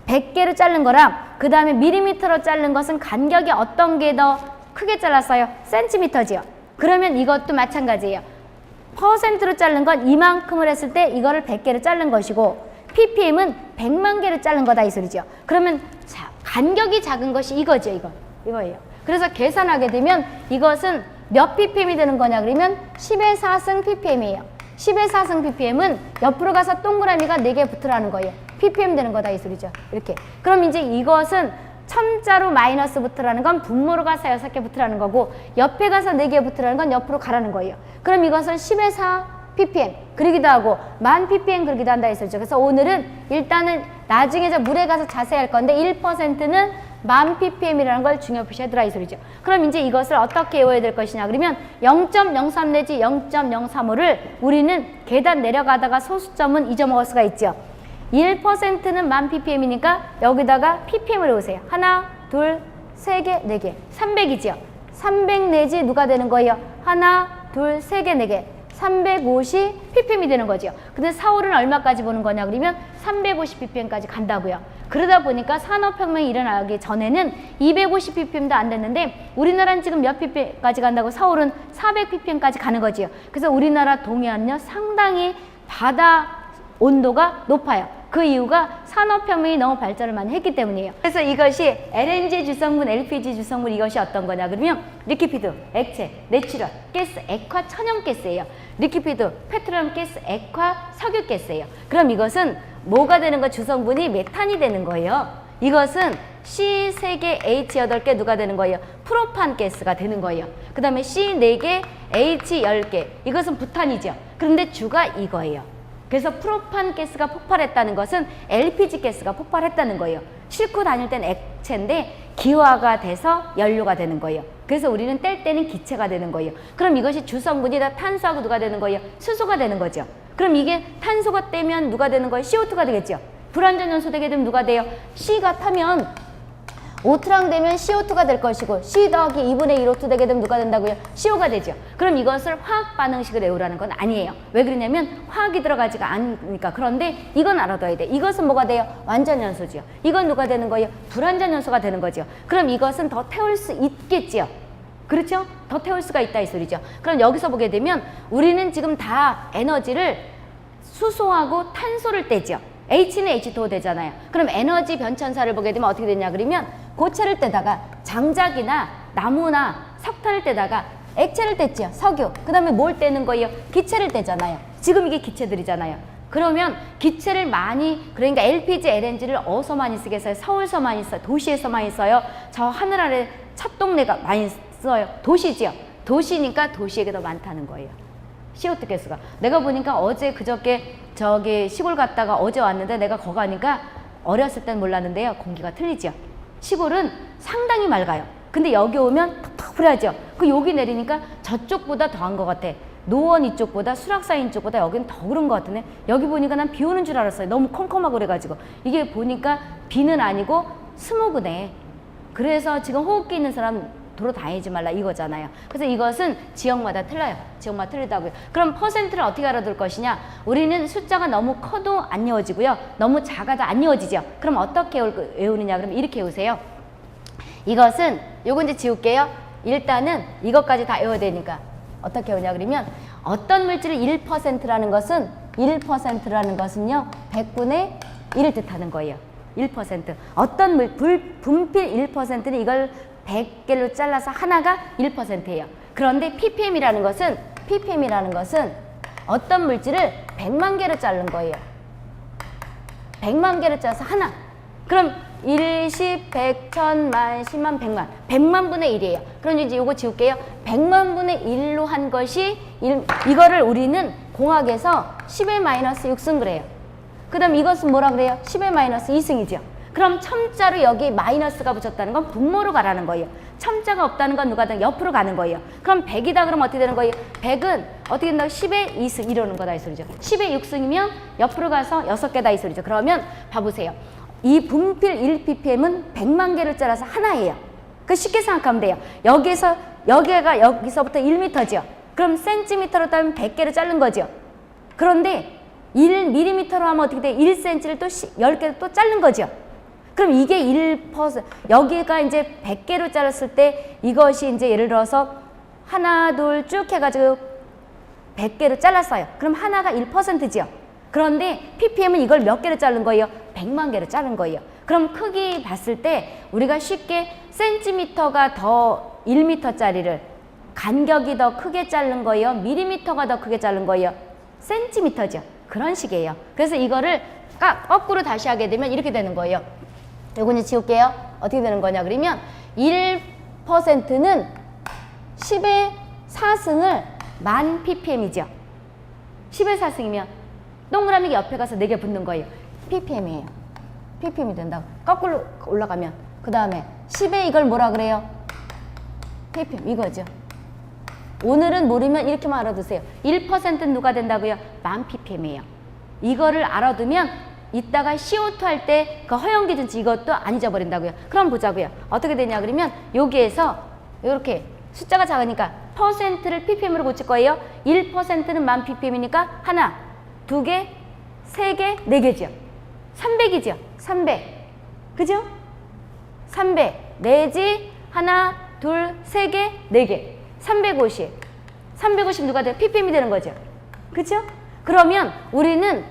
100개로 자른 거랑 그 다음에 밀리미터로 자른 것은 간격이 어떤 게 더 크게 잘랐어요? 센티미터지요. 그러면 이것도 마찬가지예요. 퍼센트로 자른 건 이만큼을 했을 때 이거를 100개로 자른 것이고 ppm은 100만 개로 자른 거다 이 소리죠. 그러면 자, 간격이 작은 것이 이거죠. 이거예요. 그래서 계산하게 되면 이것은 몇 ppm이 되는 거냐 그러면 10의 4승 ppm이에요. 10의 4승 ppm은 옆으로 가서 동그라미가 4개 붙으라는 거예요. ppm 되는 거다 이 소리죠. 이렇게. 그럼 이제 이것은 첨자로 마이너스 붙으라는 건 분모로 가서 6개 붙으라는 거고 옆에 가서 4개 붙으라는 건 옆으로 가라는 거예요. 그럼 이것은 10의 4 ppm 그러기도 하고 10,000 ppm 그러기도 한다 했었죠. 그래서 오늘은 일단은 나중에 물에 가서 자세히 할 건데 1%는 만 ppm이라는 걸 중요 표시하더라 이 소리죠. 그럼 이제 이것을 어떻게 외워야 될 것이냐 그러면 0.03 내지 0.035를 우리는 계단 내려가다가 소수점은 잊어먹을 수가 있죠. 1%는 만 ppm이니까 여기다가 ppm을 외우세요. 하나, 둘, 세 개, 네 개. 300이죠. 300 내지 누가 되는 거예요? 하나, 둘, 세 개, 네 개. 350 ppm이 되는 거죠. 근데 4, 5는 얼마까지 보는 거냐 그러면 350 ppm까지 간다고요. 그러다 보니까 산업혁명이 일어나기 전에는 250 ppm도 안 됐는데 우리나라는 지금 몇 ppm까지 간다고? 4, 5는 400 ppm까지 가는 거지요. 그래서 우리나라 동해안은요 상당히 바다 온도가 높아요. 그 이유가 산업혁명이 너무 발전을 많이 했기 때문이에요. 그래서 이것이 LNG 주성분, LPG 주성분 이것이 어떤 거냐 그러면 리퀴피드, 액체, 내추럴, 가스, 액화, 천연가스예요. 리퀴피드, 페트롤리움 가스, 액화, 석유가스예요. 그럼 이것은 뭐가 되는 거? 주성분이 메탄이 되는 거예요. 이것은 C 3개, H 8개 누가 되는 거예요? 프로판 가스가 되는 거예요. 그 다음에 C 4개, H 10개 이것은 부탄이죠. 그런데 주가 이거예요. 그래서 프로판 가스가 폭발했다는 것은 LPG 가스가 폭발했다는 거예요. 싣고 다닐 땐 액체인데 기화가 돼서 연료가 되는 거예요. 그래서 우리는 뗄 때는 기체가 되는 거예요. 그럼 이것이 주성분이 다 탄소하고 누가 되는 거예요? 수소가 되는 거죠. 그럼 이게 탄소가 떼면 누가 되는 거예요? CO2가 되겠죠. 불완전 연소 되게 되면 누가 돼요? C가 타면 O2랑 되면 CO2가 될 것이고 C 더하기 2분의 1 O2 되게 되면 누가 된다고요? CO가 되죠. 그럼 이것을 화학 반응식을 외우라는 건 아니에요. 왜 그러냐면 화학이 들어가지가 않으니까. 그런데 이건 알아둬야 돼. 이것은 뭐가 돼요? 완전 연소지요. 이건 누가 되는 거예요? 불완전 연소가 되는 거죠. 그럼 이것은 더 태울 수 있겠지요. 그렇죠? 더 태울 수가 있다 이 소리죠. 그럼 여기서 보게 되면 우리는 지금 다 에너지를 수소하고 탄소를 떼죠. H는 H2O 되잖아요. 그럼 에너지 변천사를 보게 되면 어떻게 되냐 그러면 고체를 떼다가 장작이나 나무나 석탄을 떼다가 액체를 뗐지요. 석유. 그 다음에 뭘 떼는 거예요? 기체를 떼잖아요. 지금 이게 기체들이잖아요. 그러면 기체를 많이 그러니까 LPG, LNG를 어디서 많이 쓰겠어요? 서울서 많이 써요? 도시에서 많이 써요? 저 하늘 아래 첫 동네가 많이 써요? 도시지요. 도시니까 도시에게 더 많다는 거예요. CO2 가스가. 내가 보니까 어제 그저께 저기 시골 갔다가 어제 왔는데 내가 거기 가니까 어렸을 땐 몰랐는데요. 공기가 틀리죠. 시골은 상당히 맑아요. 근데 여기 오면 텁텁하죠. 그 여기 내리니까 저쪽보다 더한 것 같아. 노원 이쪽보다 수락사인 쪽보다 여기는 더 그런 것 같은데 여기 보니까 난 비 오는 줄 알았어요. 너무 컴컴하고 그래가지고 이게 보니까 비는 아니고 스모그네. 그래서 지금 호흡기 있는 사람 도로 다니지 말라 이거잖아요. 그래서 이것은 지역마다 틀려요. 지역마다 틀리다고요. 그럼 퍼센트를 어떻게 알아둘 것이냐? 우리는 숫자가 너무 커도 안 외워지고요. 너무 작아도 안 외워지죠. 그럼 어떻게 외우느냐? 그럼 이렇게 외우세요. 이것은 요거 이제 지울게요. 일단은 이것까지 다 외워야 되니까 어떻게 외우냐 그러면 어떤 물질을 1%라는 것은 1%라는 것은요 100분의 1을 뜻하는 거예요. 1%. 어떤 분필 1%는 이걸 100개로 잘라서 하나가 1%예요. 그런데 ppm이라는 것은 어떤 물질을 100만 개로 자른 거예요. 100만 개로 잘라서 하나. 그럼 1, 10, 100, 1000, 만, 10만, 100만. 100만 분의 1이에요. 그럼 이제 이거 지울게요. 100만 분의 1로 한 것이 이거를 우리는 공학에서 10의 마이너스 6승 그래요. 그 다음 이것은 뭐라 그래요? 10의 마이너스 2승이죠. 그럼 첨자로 여기 마이너스가 붙였다는 건 분모로 가라는 거예요. 첨자가 없다는 건 누가 든 옆으로 가는 거예요. 그럼 100이다 그러면 어떻게 되는 거예요? 100은 어떻게 된다고? 10의 2승 이러는 거다 이 소리죠. 10의 6승이면 옆으로 가서 6개다 이 소리죠. 그러면 봐보세요. 이 분필 1ppm은 100만 개를 잘라서 하나예요. 그 쉽게 생각하면 돼요. 여기서부터 1m죠. 그럼 센티미터로 따면 100개를 자른 거죠. 그런데 1mm로 하면 어떻게 돼? 1cm를 또 10개를 또 자른 거죠. 그럼 이게 1%, 여기가 이제 100개로 자랐을 때 이것이 이제 예를 들어서 하나, 둘 쭉 해가지고 100개로 잘랐어요. 그럼 하나가 1%지요. 그런데 ppm은 이걸 몇 개로 자른 거예요? 100만 개로 자른 거예요. 그럼 크기 봤을 때 우리가 쉽게 센티미터가 더 1m짜리를 간격이 더 크게 자른 거예요? 밀리미터가 더 크게 자른 거예요? 센티미터죠. 그런 식이에요. 그래서 이거를 거꾸로 다시 하게 되면 이렇게 되는 거예요. 요거는 지울게요. 어떻게 되는 거냐 그러면 1%는 10의 4승을 만 ppm이죠. 10의 4승이면 동그라미 옆에 가서 4개 붙는 거예요. ppm이에요. ppm이 된다고. 거꾸로 올라가면 그 다음에 10에 이걸 뭐라 그래요? ppm 이거죠. 오늘은 모르면 이렇게만 알아두세요. 1%는 누가 된다고요? 1000ppm이에요. 이거를 알아두면 이따가 CO2 할 때 그 허용 기준치 이것도 안 잊어버린다고요. 그럼 보자고요. 어떻게 되냐 그러면 여기에서 이렇게 숫자가 작으니까 퍼센트를 ppm으로 고칠 거예요. 1%는 1000ppm이니까 하나, 두 개, 세 개, 네 개죠. 300이죠. 300. 그죠? 300 내지 하나, 둘, 세 개, 네 개. 350. 350 누가 돼요? ppm이 되는 거죠. 그죠? 그러면 우리는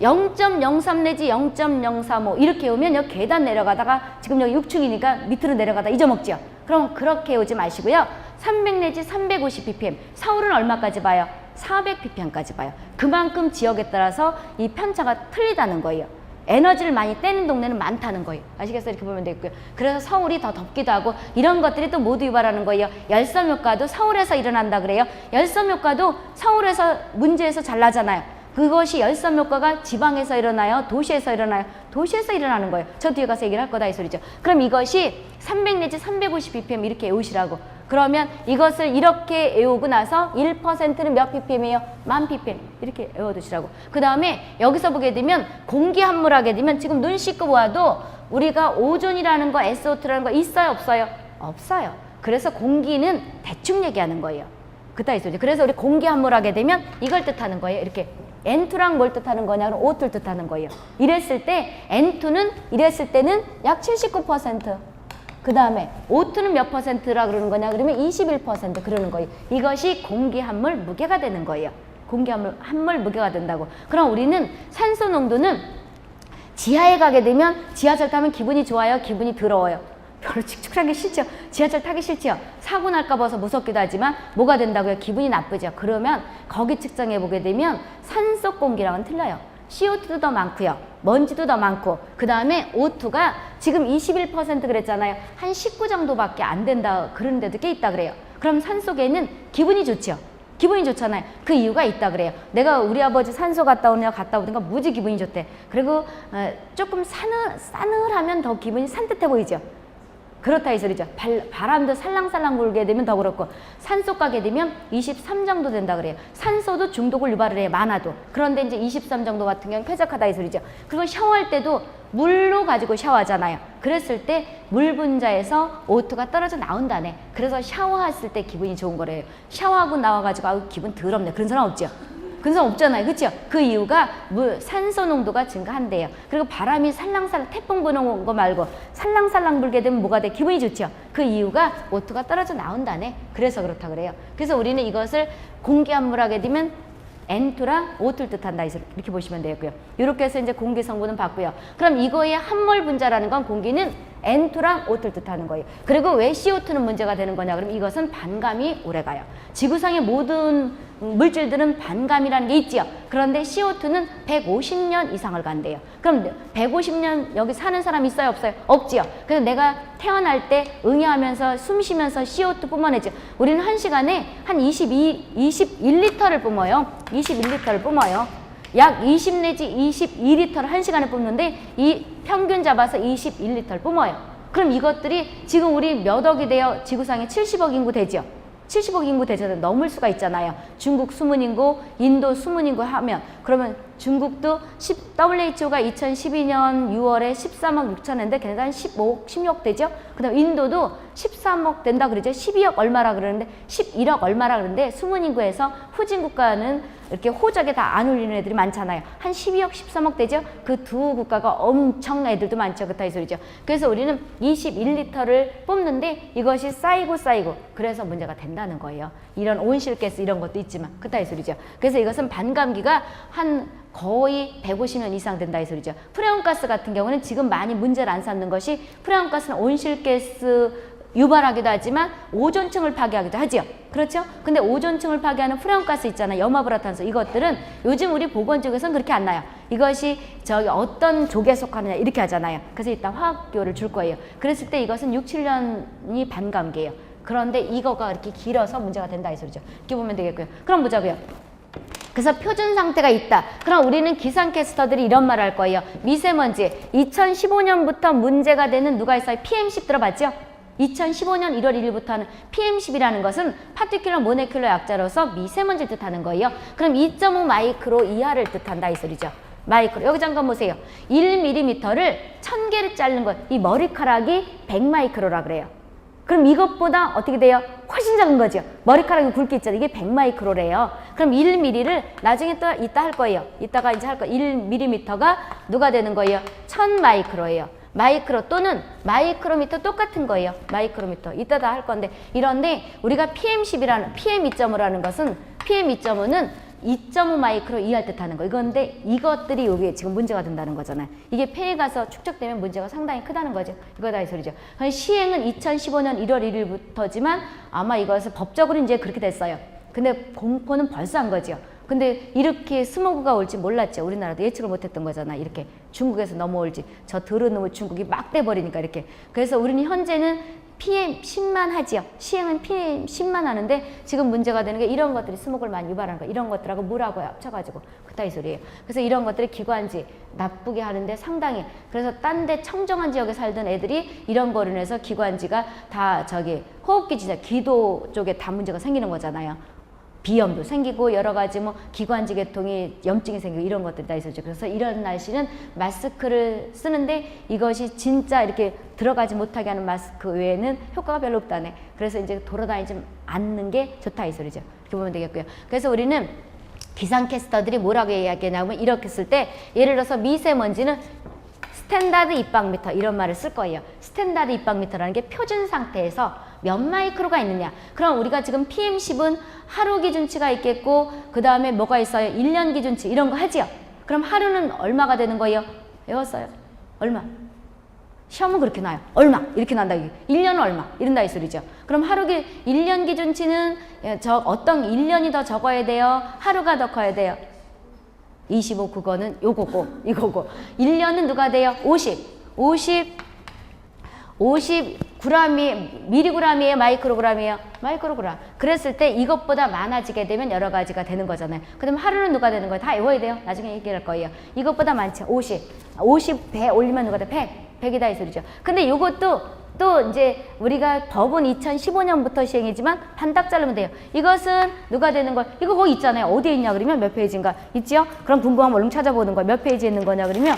0.03 내지 0.035 이렇게 오면 여기 계단 내려가다가 지금 여기 6층이니까 밑으로 내려가다 잊어먹죠. 그럼 그렇게 오지 마시고요. 300 내지 350 ppm. 서울은 얼마까지 봐요? 400 ppm까지 봐요. 그만큼 지역에 따라서 이 편차가 틀리다는 거예요. 에너지를 많이 떼는 동네는 많다는 거예요. 아시겠어요? 이렇게 보면 되겠고요. 그래서 서울이 더 덥기도 하고 이런 것들이 또 모두 유발하는 거예요. 열섬 효과도 서울에서 일어난다 그래요. 열섬 효과도 서울에서 문제에서 잘 나잖아요. 그것이 열섬 효과가 지방에서 일어나요? 도시에서 일어나요? 도시에서 일어나는 거예요. 저 뒤에 가서 얘기를 할 거다 이 소리죠. 그럼 이것이 300 내지 350 ppm 이렇게 외우시라고. 그러면 이것을 이렇게 외우고 나서 1%는 몇 ppm이에요? 1000ppm 이렇게 외워두시라고. 그 다음에 여기서 보게 되면 공기 함몰하게 되면 지금 눈 씻고 와도 우리가 오존이라는 거 SO2라는 거 있어요? 없어요? 없어요. 그래서 공기는 대충 얘기하는 거예요. 그따위 소리죠. 그래서 우리 공기 함몰하게 되면 이걸 뜻하는 거예요. 이렇게 N2랑 뭘 뜻하는 거냐? 그럼 O2를 뜻하는 거예요. 이랬을 때 N2는 이랬을 때는 약 79%. 그 다음에 O2는 몇 퍼센트라 그러는 거냐? 그러면 21% 그러는 거예요. 이것이 공기 함몰 무게가 되는 거예요. 공기 함몰 무게가 된다고. 그럼 우리는 산소 농도는 지하에 가게 되면 지하철 타면 기분이 좋아요? 기분이 더러워요? 별로 칙칙하기 싫죠. 지하철 타기 싫죠. 사고 날까 봐서 무섭기도 하지만 뭐가 된다고요? 기분이 나쁘죠. 그러면 거기 측정해 보게 되면 산소 공기랑은 틀려요. CO2도 더 많고요. 먼지도 더 많고 그 다음에 O2가 지금 21% 그랬잖아요. 한 19 정도밖에 안 된다 그런 데도 꽤 있다 그래요. 그럼 산소계는 기분이 좋죠. 기분이 좋잖아요. 그 이유가 있다 그래요. 내가 우리 아버지 산소 갔다 오냐 갔다 오든가 무지 기분이 좋대. 그리고 조금 싸늘하면 더 기분이 산뜻해 보이죠. 그렇다 이 소리죠. 바람도 살랑살랑 불게 되면 더 그렇고 산소 가게 되면 23 정도 된다 그래요. 산소도 중독을 유발을 해요. 많아도. 그런데 이제 23 정도 같은 경우는 쾌적하다 이 소리죠. 그리고 샤워할 때도 물로 가지고 샤워하잖아요. 그랬을 때 물 분자에서 O2가 떨어져 나온다네. 그래서 샤워했을 때 기분이 좋은 거래요. 샤워하고 나와가지고 아우 기분 더럽네. 그런 사람 없죠. 그런 사람 없잖아요. 그렇죠? 그 이유가 산소 농도가 증가한대요. 그리고 바람이 살랑살랑 태풍 부는 거 말고 살랑살랑 불게 되면 뭐가 돼? 기분이 좋죠. 그 이유가 O2가 떨어져 나온다네. 그래서 그렇다 그래요. 그래서 우리는 이것을 공기 함몰하게 되면 N2랑 O2를 뜻한다. 이렇게 보시면 되고요. 이렇게 해서 이제 공기 성분은 봤고요. 그럼 이거의 함몰 분자라는 건 공기는 N2랑 O2를 뜻하는 거예요. 그리고 왜 CO2는 문제가 되는 거냐? 그럼 이것은 반감이 오래가요. 지구상의 모든 물질들은 반감이라는 게 있지요. 그런데 CO2는 150년 이상을 간대요. 그럼 150년 여기 사는 사람 있어요? 없어요? 없지요. 그래서 내가 태어날 때 응애하면서 숨 쉬면서 CO2 뿜어내죠. 우리는 한 시간에 한 21리터를 뿜어요. 21리터를 뿜어요. 약 20 내지 22리터를 한 시간에 뿜는데 이 평균 잡아서 21리터를 뿜어요. 그럼 이것들이 지금 우리 몇 억이 돼요? 지구상에 70억 인구 되죠. 70억 인구 대전에 넘을 수가 있잖아요. 중국 수문 인구, 인도 수문 인구 하면 그러면 중국도 WHO가 2012년 6월에 13억 6천인데 걔네가 한 15억, 16억 되죠. 그 다음 인도도 13억 된다 그러죠. 12억 얼마라 그러는데 11억 얼마라 그러는데 수문 인구에서 후진 국가는 이렇게 호적에 다 안 올리는 애들이 많잖아요. 한 12억, 13억 되죠. 그 두 국가가 엄청 애들도 많죠. 그따위 소리죠. 그래서 우리는 21리터를 뽑는데 이것이 쌓이고 그래서 문제가 된다는 거예요. 이런 온실가스 이런 것도 있지만 그따위 소리죠. 그래서 이것은 반감기가 한 거의 150년 이상 된다 이 소리죠. 프레온가스 같은 경우는 지금 많이 문제를 안 삼는 것이 프레온가스는 온실가스 유발하기도 하지만 오존층을 파괴하기도 하지요. 그렇죠? 근데 오존층을 파괴하는 프레온가스 있잖아요. 염화불화탄소 이것들은 요즘 우리 보건적에서는 그렇게 안 나요. 이것이 저기 어떤 족에 속하느냐 이렇게 하잖아요. 그래서 이따 화학교를 줄 거예요. 그랬을 때 이것은 6, 7년이 반감기예요. 그런데 이거가 이렇게 길어서 문제가 된다 이 소리죠. 이렇게 보면 되겠고요. 그럼 보자고요. 그래서 표준 상태가 있다. 그럼 우리는 기상캐스터들이 이런 말을 할 거예요. 미세먼지 2015년부터 문제가 되는 누가 있어요? PM10 들어봤죠? 2015년 1월 1일부터는 PM10이라는 것은 파티큘러 모레큘러 약자로서 미세먼지를 뜻하는 거예요. 그럼 2.5 마이크로 이하를 뜻한다 이 소리죠. 마이크로. 여기 잠깐 보세요. 1mm를 1000개를 자르는 것. 이 머리카락이 100마이크로라 그래요. 그럼 이것보다 어떻게 돼요? 훨씬 작은 거죠. 머리카락이 굵게 있잖아요. 이게 100마이크로래요. 그럼 1mm를 나중에 또 이따 할 거예요. 이따가 이제 할 거예요. 1mm가 누가 되는 거예요? 1000마이크로예요. 마이크로 또는 마이크로미터 똑같은 거예요. 마이크로미터. 이따 다 할 건데. 이런데 우리가 PM10이라는, PM2.5라는 것은, PM2.5는 2.5 마이크로 이하를 뜻하는 거. 이건데 이것들이 여기에 지금 문제가 된다는 거잖아요. 이게 폐에 가서 축적되면 문제가 상당히 크다는 거죠. 이거다 이 소리죠. 시행은 2015년 1월 1일부터지만 아마 이것을 법적으로 이제 그렇게 됐어요. 근데 공포는 벌써 한 거죠. 근데 이렇게 스모그가 올지 몰랐죠. 우리나라도 예측을 못했던 거잖아. 이렇게 중국에서 넘어올지. 저 더러운 놈을 중국이 막 떼버리니까 이렇게. 그래서 우리는 현재는 PM10만 하지요. 시행은 PM10만 하는데 지금 문제가 되는 게 이런 것들이 스모그를 많이 유발하는 거. 이런 것들하고 물하고 합쳐가지고 그따위 소리예요. 그래서 이런 것들이 기관지 나쁘게 하는데 상당히, 그래서 딴 데 청정한 지역에 살던 애들이 이런 거로 인해서 기관지가 다 저기 호흡기 진짜 기도 쪽에 다 문제가 생기는 거잖아요. 비염도 생기고 여러 가지 뭐 기관지 계통이 염증이 생기고 이런 것들이 다 있었죠. 그래서 이런 날씨는 마스크를 쓰는데 이것이 진짜 이렇게 들어가지 못하게 하는 마스크 외에는 효과가 별로 없다네. 그래서 이제 돌아다니지 않는 게 좋다 이 소리죠. 이렇게 보면 되겠고요. 그래서 우리는 기상캐스터들이 뭐라고 이야기하냐면 이렇게 쓸 때 예를 들어서 미세먼지는 스탠다드 입방미터 이런 말을 쓸 거예요. 스탠다드 입방미터라는 게 표준 상태에서 몇 마이크로가 있느냐. 그럼 우리가 지금 PM10은 하루 기준치가 있겠고 그 다음에 뭐가 있어요? 1년 기준치 이런 거 하지요. 그럼 하루는 얼마가 되는 거예요? 외웠어요. 얼마? 시험은 그렇게 나요. 얼마? 이렇게 난다. 1년은 얼마? 이런다 이 소리죠. 그럼 1년 기준치는 어떤 1년이 더 적어야 돼요? 하루가 더 커야 돼요? 25 그거는 요거고 이거고 1년은 누가 돼요? 50 그램이 미리그램이에요? 마이크로그램이에요? 마이크로그램. 그랬을 때 이것보다 많아지게 되면 여러 가지가 되는 거잖아요. 그럼 하루는 누가 되는 거예요? 다 외워야 돼요. 나중에 얘기할 거예요. 이것보다 많죠. 50 배 올리면 누가 돼? 100이다 이 소리죠. 근데 요것도 또 이제 우리가 법은 2015년부터 시행이지만 반딱 자르면 돼요. 이것은 누가 되는 거예요? 이거 거기 있잖아요. 어디에 있냐 그러면 몇 페이지인가 있지요? 그럼 궁금하면 얼른 찾아보는 거예요. 몇 페이지에 있는 거냐 그러면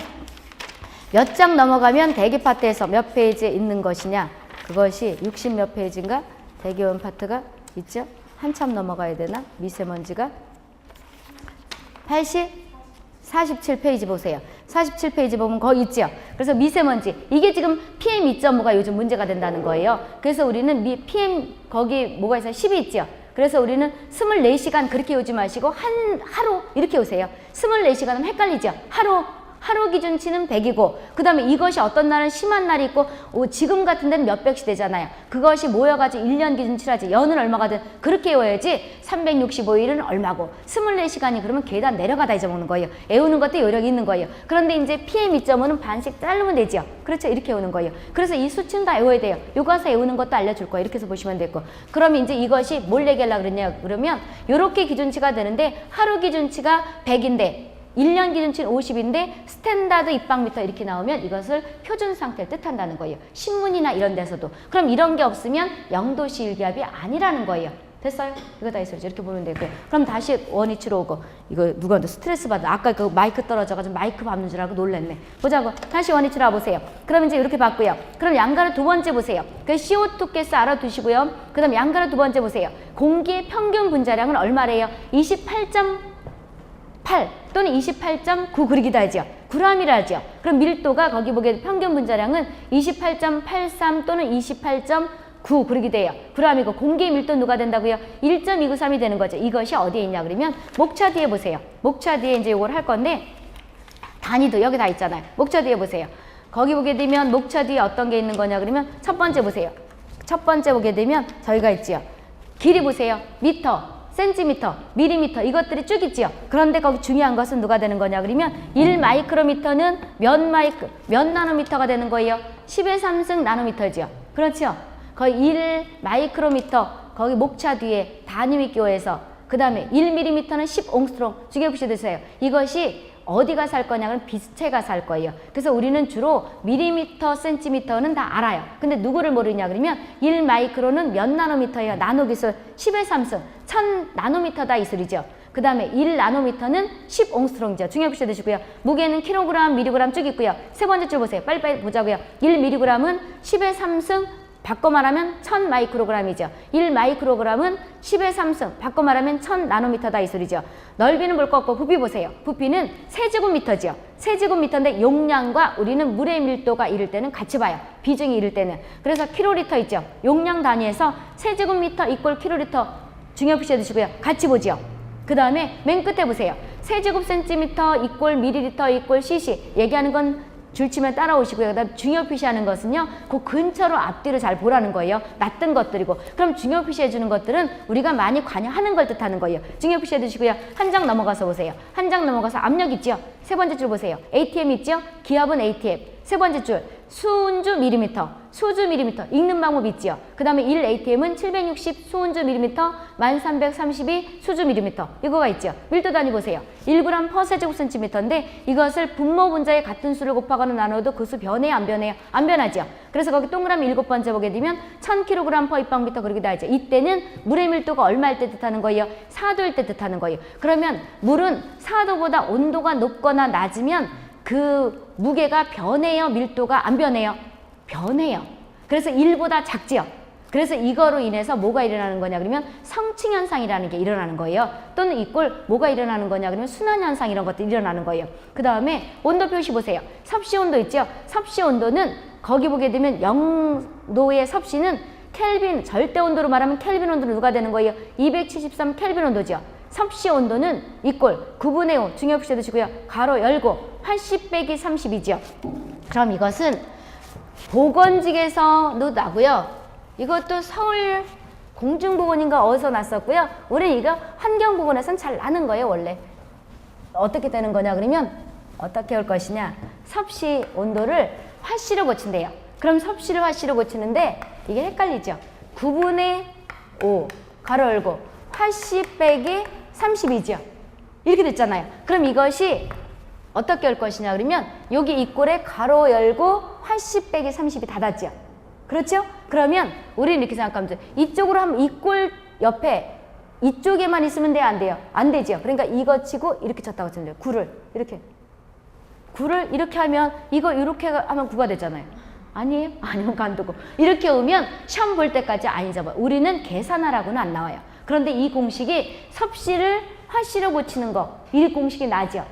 몇 장 넘어가면 대기 파트에서 몇 페이지에 있는 것이냐. 그것이 60 몇 페이지인가? 대기원 파트가 있죠? 한참 넘어가야 되나? 미세먼지가 47페이지 보세요. 47페이지 보면 거기 있죠. 그래서 미세먼지 이게 지금 PM2.5가 요즘 문제가 된다는 거예요. 그래서 우리는 PM 거기 뭐가 있어요? 10이 있죠. 그래서 우리는 24시간 그렇게 오지 마시고 하루 이렇게 오세요. 24시간은 헷갈리죠. 하루 기준치는 100이고 그 다음에 이것이 어떤 날은 심한 날이 있고 지금 같은 데는 몇백씩 되잖아요. 그것이 모여가지고 1년 기준치라지 연은 얼마가든 그렇게 외워야지 365일은 얼마고 24시간이 그러면 계단 내려가다 잊어먹는 거예요. 외우는 것도 요령이 있는 거예요. 그런데 이제 PM2.5는 반씩 자르면 되죠. 그렇죠. 이렇게 외우는 거예요. 그래서 이 수치는 다 외워야 돼요. 요거 와서 외우는 것도 알려줄 거예요. 이렇게 해서 보시면 되고 그러면 이제 이것이 뭘 얘기하려고 그랬냐 그러면 요렇게 기준치가 되는데 하루 기준치가 100인데 1년 기준치는 50인데 스탠다드 입방미터 이렇게 나오면 이것을 표준 상태를 뜻한다는 거예요. 신문이나 이런 데서도. 그럼 이런 게 없으면 영도시 일기압이 아니라는 거예요. 됐어요? 이거 다 있어요. 이렇게 보면 되고요. 그럼 다시 원위치로 오고 이거 누구한테 스트레스 받아. 아까 그 마이크 떨어져가지고 마이크 밟는 줄 알고 놀랬네. 보자고. 다시 원위치로 와보세요. 그럼 이제 이렇게 봤고요. 그럼 양가루 두 번째 보세요. 그 CO2 가스 알아두시고요. 그 다음 양가루 두 번째 보세요. 공기의 평균 분자량은 얼마래요? 28 또는 28.9 그러기도 하죠. g이라 하죠. 그럼 밀도가 거기 보게 평균 분자량은 28.83 또는 28.9 그러게 돼요. g이고 공기의 밀도 누가 된다고요? 1.293이 되는 거죠. 이것이 어디에 있냐 그러면 목차 뒤에 보세요. 목차 뒤에 이제 이걸 할 건데 단위도 여기 다 있잖아요. 목차 뒤에 보세요. 거기 보게 되면 목차 뒤에 어떤 게 있는 거냐 그러면 첫 번째 보세요. 첫 번째 보게 되면 저희가 있지요. 길이 보세요. 미터. 센티미터, 밀리미터 이것들이 쭉 있지요. 그런데 거기 중요한 것은 누가 되는 거냐 그러면 1 마이크로미터는 몇 나노미터가 되는 거예요? 10의 3승 나노미터죠. 그렇죠? 거의 1 마이크로미터 거기 목차 뒤에 단위 교에서 그 다음에 1mm는 10옹스트롱 중요시 드세요. 이것이 어디가 살 거냐면 비스체가 살 거예요. 그래서 우리는 주로 밀리미터, 센티미터는 다 알아요. 근데 누구를 모르냐 그러면 1마이크론은 몇 나노미터예요? 나노기술 10의 3승 1000 나노미터다 이 소리죠. 그 다음에 1나노미터는 10옹스트롱이죠. 중요시 드시고요. 무게는 킬로그램, 미리그램 쭉 있고요. 세 번째 줄 보세요. 빨리빨리 보자고요. 1mg은 10의 3승 바꿔 말하면 1000 마이크로그램이죠. 1 마이크로그램은 10의 3승 바꿔 말하면 1000 나노미터다 이 소리죠. 넓이는 볼 거 없고 부피 보세요. 부피는 세제곱미터죠. 세제곱미터인데 용량과 우리는 물의 밀도가 이를 때는 같이 봐요. 비중이 이를 때는. 그래서 킬로리터 있죠. 용량 단위에서 세제곱미터 이꼴 킬로리터 중요시 해두시고요. 같이 보죠. 그 다음에 맨 끝에 보세요. 세제곱 센티미터 이꼴 밀리리터 이꼴 cc 얘기하는 건 줄치면 따라오시고요. 그다음 중요 표시하는 것은요. 그 근처로 앞뒤로 잘 보라는 거예요. 낯든 것들이고. 그럼 중요 표시해 주는 것들은 우리가 많이 관여하는 걸 뜻하는 거예요. 중요 표시해 주시고요. 한 장 넘어가서 보세요. 한 장 넘어가서 압력 있죠. 세 번째 줄 보세요. ATM 있죠. 기압은 ATM. 세 번째 줄 수은주 밀리미터. 수주 밀리미터. 읽는 방법 있지요. 그 다음에 1 ATM은 760 수은주 밀리미터 1332 수주 밀리미터. 이거가 있죠. 밀도 단위 보세요. 1g 퍼 세제곱 센티미터인데 이것을 분모 분자의 같은 수를 곱하거나 나눠도 그 수 변해요? 안 변해요? 안 변하죠. 그래서 거기 동그라미 7번째 보게 되면 1000kg 퍼 입방미터 그렇게 나오죠. 이때는 물의 밀도가 얼마일 때 뜻하는 거예요? 4도일 때 뜻하는 거예요. 그러면 물은 4도보다 온도가 높거나 낮으면 그 무게가 변해요? 밀도가 안 변해요? 변해요. 그래서 1보다 작지요. 그래서 이거로 인해서 뭐가 일어나는 거냐 그러면 성층현상이라는 게 일어나는 거예요. 또는 이꼴 뭐가 일어나는 거냐 그러면 순환현상 이런 것들이 일어나는 거예요. 그 다음에 온도 표시 보세요. 섭씨 온도 있죠. 섭씨 온도는 거기 보게 되면 0도의 섭씨는 켈빈 절대 온도로 말하면 켈빈 온도는 누가 되는 거예요? 273 켈빈 온도죠. 섭씨 온도는 이꼴 9분의 5 중요 표시 해두시고요. 가로 열고 80 빼기 30이죠. 그럼 이것은 보건직에서도 나고요. 이것도 서울 공중보건인가 어디서 났었고요. 우리 이거 환경보건에서는 잘 나는 거예요. 원래 어떻게 되는 거냐 그러면 어떻게 할 것이냐. 섭씨 온도를 화씨로 고친대요. 그럼 섭씨를 화씨로 고치는데 이게 헷갈리죠. 9분의 5 가로 열고 화씨 빼기 30이죠. 이렇게 됐잖아요. 그럼 이것이 어떻게 할 것이냐 그러면 여기 이 꼴에 가로 열고 화씨 빼기 30이 닫았죠. 그렇죠? 그러면 우리는 이렇게 생각하면 돼요. 이쪽으로 하면 이 꼴 옆에 이쪽에만 있으면 돼요? 안 돼요? 안 되죠. 그러니까 이거 치고 이렇게 쳤다고 치면 돼요. 9를 이렇게. 9를 이렇게 하면 이거 이렇게 하면 9가 되잖아요. 아니에요? 아니면 간두고. 이렇게 오면 시험 볼 때까지 아니죠. 우리는 계산하라고는 안 나와요. 그런데 이 공식이 섭씨를 화씨로 고치는 거, 이 공식이 나죠.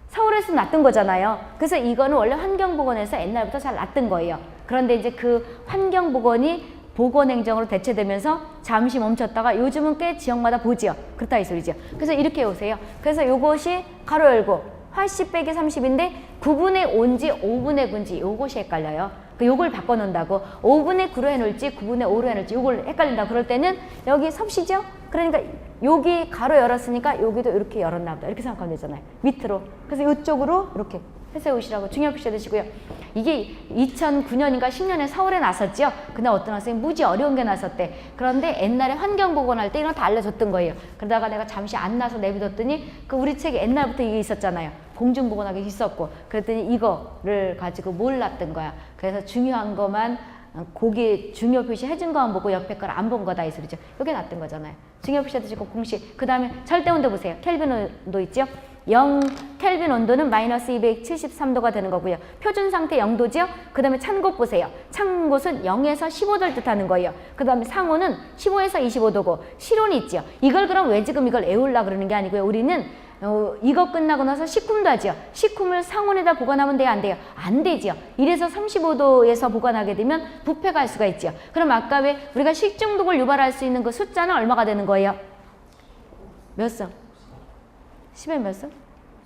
서울에서 놨던 거잖아요. 그래서 이거는 원래 환경보건에서 옛날부터 잘 놨던 거예요. 그런데 이제 그 환경보건이 보건행정으로 대체되면서 잠시 멈췄다가 요즘은 꽤 지역마다 보지요. 그렇다 이 소리죠. 그래서 이렇게 오세요. 그래서 요것이 가로 열고 화씨 빼기 30인데 9분의 5인지 5분의 9인지 요것이 헷갈려요. 요걸 바꿔놓는다고 5분의 9로 해놓을지 9분의 5로 해놓을지 요걸 헷갈린다. 그럴 때는 여기 섭씨죠? 그러니까 여기 가로 열었으니까 여기도 이렇게 열었나 보다. 이렇게 생각하면 되잖아요. 밑으로. 그래서 이쪽으로 이렇게 해서 오시라고 중요 표시 해두시고요. 이게 2009년인가 10년에 서울에 나섰죠. 그날 어떤 학생이 무지 어려운 게 나섰대. 그런데 옛날에 환경보건 할 때 이런 거 다 알려줬던 거예요. 그러다가 내가 잠시 안 나서 내비뒀더니 그 우리 책에 옛날부터 이게 있었잖아요. 공중보건학이 있었고 그랬더니 이거를 가지고 몰랐던 거야. 그래서 중요한 것만 거기 중요 표시 해준 거만 보고 옆에 걸 안 본 거다 이 소리죠. 여기 놨던 거잖아요. 중요 표시 해두시고 공식. 그 다음에 절대 온도 보세요. 켈빈 온도 있죠. 0 켈빈 온도는 마이너스 273도가 되는 거고요. 표준 상태 0도죠. 그 다음에 찬 곳 보세요. 찬 곳은 0에서 15도를 뜻하는 거예요. 그 다음에 상온은 15에서 25도고 실온이 있죠. 이걸 그럼 왜 지금 이걸 외우려고 그러는 게 아니고요. 우리는 이거 끝나고 나서 식품도 하죠. 식품을 상온에다 보관하면 돼요? 안 돼요? 안 되죠. 이래서 35도에서 보관하게 되면 부패가 할 수가 있죠. 그럼 아까 왜 우리가 식중독을 유발할 수 있는 그 숫자는 얼마가 되는 거예요? 몇 성? 10의 몇 성?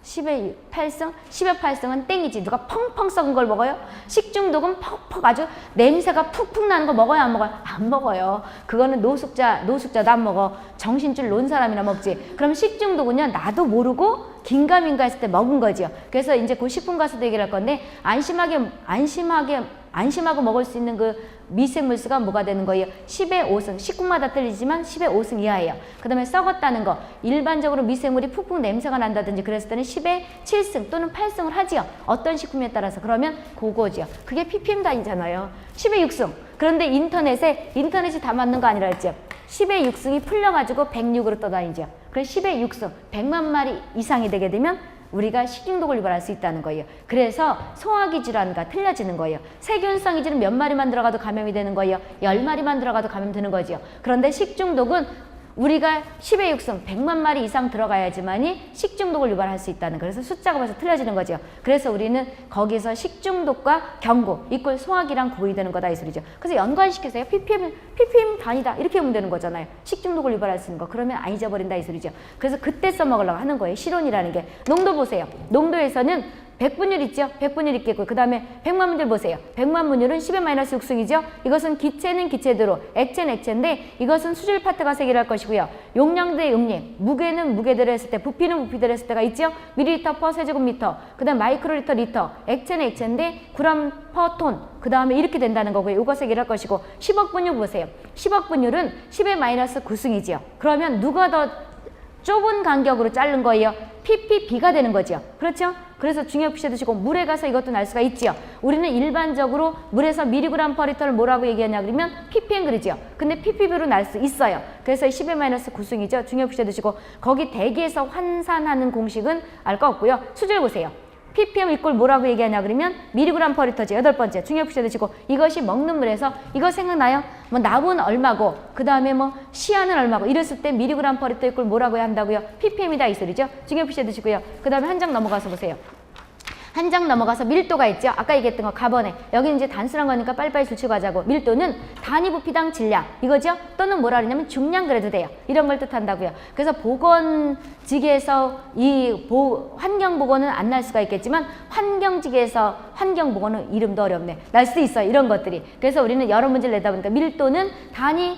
10의 8성? 10의 8성은 땡이지. 누가 펑펑 썩은 걸 먹어요? 식중독은 퍽퍽 아주 냄새가 푹푹 나는 거 먹어요? 안 먹어요? 안 먹어요. 그거는 노숙자도 안 먹어. 정신줄 놓은 사람이나 먹지. 그럼 식중독은요, 나도 모르고 긴가민가 했을 때 먹은 거지요. 그래서 이제 그 식품 가서도 얘기를 할 건데, 안심하게 안심하고 먹을 수 있는 그 미생물수가 뭐가 되는 거예요? 10의 5승. 식구마다 틀리지만 10의 5승 이하예요. 그 다음에 썩었다는 거. 일반적으로 미생물이 푹푹 냄새가 난다든지 그랬을 때는 10의 7승 또는 8승을 하지요. 어떤 식품에 따라서. 그러면 그거지요. 그게 ppm 단위잖아요. 10의 6승. 그런데 인터넷이 다 맞는 거 아니라 했죠. 10의 6승이 풀려가지고 106으로 떠다니죠. 그래서 10의 6승, 100만 마리 이상이 되게 되면 우리가 식중독을 유발할 수 있다는 거예요. 그래서 소화기 질환과 틀려지는 거예요. 세균성 이질은 몇 마리만 들어가도 감염이 되는 거예요. 10마리만 들어가도 감염되는 거죠. 그런데 식중독은 우리가 10의 6승, 100만 마리 이상 들어가야지만이 식중독을 유발할 수 있다는 거예요. 그래서 숫자가 벌써 틀려지는 거죠. 그래서 우리는 거기서 식중독과 경구, 이꼴 소화기랑 구분되는 거다 이 소리죠. 그래서 연관시켜서요. ppm 단위다 이렇게 보면 되는 거잖아요. 식중독을 유발할 수 있는 거. 그러면 안 잊어버린다 이 소리죠. 그래서 그때 써먹으려고 하는 거예요. 실온이라는 게. 농도 보세요. 농도에서는 100분율 있죠? 100분율 있겠고 그 다음에 100만 분율 보세요. 100만 분율은 10의 마이너스 6승이죠? 이것은 기체는 기체대로, 액체는 액체인데 이것은 수질 파트가 세개할 것이고요. 용량 대 용량, 무게는 무게대로 했을 때, 부피는 부피대로 했을 때가 있죠? 밀리리터 퍼 세제곱미터, 그 다음 마이크로리터 리터, 액체는 액체인데 그람 퍼 톤, 그 다음에 이렇게 된다는 거고요. 이거 세개할 것이고 10억 분율 보세요. 10억 분율은 10의 마이너스 9승이죠. 그러면 누가 더 좁은 간격으로 자른 거예요? ppb가 되는 거죠. 그렇죠? 그래서 중요한 표시해 두시고 물에 가서 이것도 날 수가 있지요. 우리는 일반적으로 물에서 미리그램 퍼 리터를 뭐라고 얘기하냐 그러면 ppm 그러지요. 근데 ppb로 날 수 있어요. 그래서 10의 마이너스 9승이죠. 중요한 표시해 두시고 거기 대기에서 환산하는 공식은 알 거 없고요. 수질 보세요. ppm 이꼴 뭐라고 얘기하냐 그러면 미리그램 퍼 리터죠. 8번째 중요한 표시해 두시고 이것이 먹는 물에서 이거 생각나요? 뭐 납은 얼마고 그 다음에 뭐 시아는 얼마고 이랬을 때 미리그램 퍼 리터 이꼴 뭐라고 해야 한다고요? ppm이다 이 소리죠. 중요한 표시해 두시고요. 그 다음에 한 장 넘어가서 보세요. 한 장 넘어가서 밀도가 있죠. 아까 얘기했던 거 가번에. 여기는 이제 단순한 거니까 빨리빨리 줄치고 하자고. 밀도는 단위 부피당 질량 이거죠. 또는 뭐라 그러냐면 중량 그래도 돼요. 이런 걸 뜻한다고요. 그래서 보건직에서 이 환경보건은 안 날 수가 있겠지만 환경직에서 환경보건은 이름도 어렵네. 날 수도 있어요. 이런 것들이. 그래서 우리는 여러 문제를 내다 보니까 밀도는 단위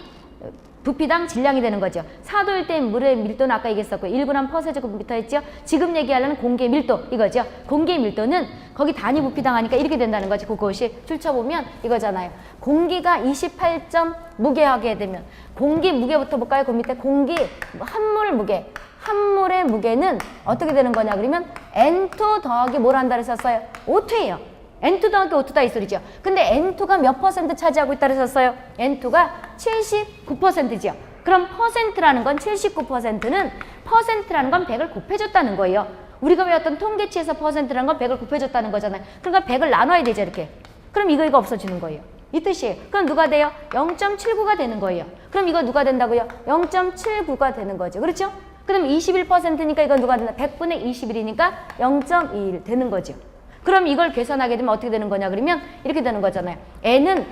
부피당 질량이 되는 거죠. 4도일 때 물의 밀도는 아까 얘기했었고 1g 퍼 세제곱미터 했죠. 지금 얘기하려는 공기의 밀도 이거죠. 공기의 밀도는 거기 단위 부피당 하니까 이렇게 된다는 거지. 그것이 줄쳐보면 이거잖아요. 공기가 28점 무게하게 되면 공기 무게부터 볼까요? 그 밑에 공기 한물 무게. 한물의 무게는 어떻게 되는 거냐 그러면 N2 더하기 뭘 한다 그랬었어요? O2예요. N2 더하기 O2다 이 소리죠. 근데 N2가 몇 퍼센트 차지하고 있다 그랬었어요? N2가 79%죠. 그럼 퍼센트라는 건 79%는 퍼센트라는 건 100을 곱해줬다는 거예요. 우리가 외웠던 통계치에서 퍼센트라는 건 100을 곱해줬다는 거잖아요. 그러니까 100을 나눠야 되죠 이렇게. 그럼 이거 없어지는 거예요. 이 뜻이에요. 그럼 누가 돼요? 0.79가 되는 거예요. 그럼 이거 누가 된다고요? 0.79가 되는 거죠. 그렇죠? 그럼 21%니까 이건 누가 된다? 100분의 21이니까 0.21 되는 거죠. 그럼 이걸 계산하게 되면 어떻게 되는 거냐 그러면 이렇게 되는 거잖아요. N은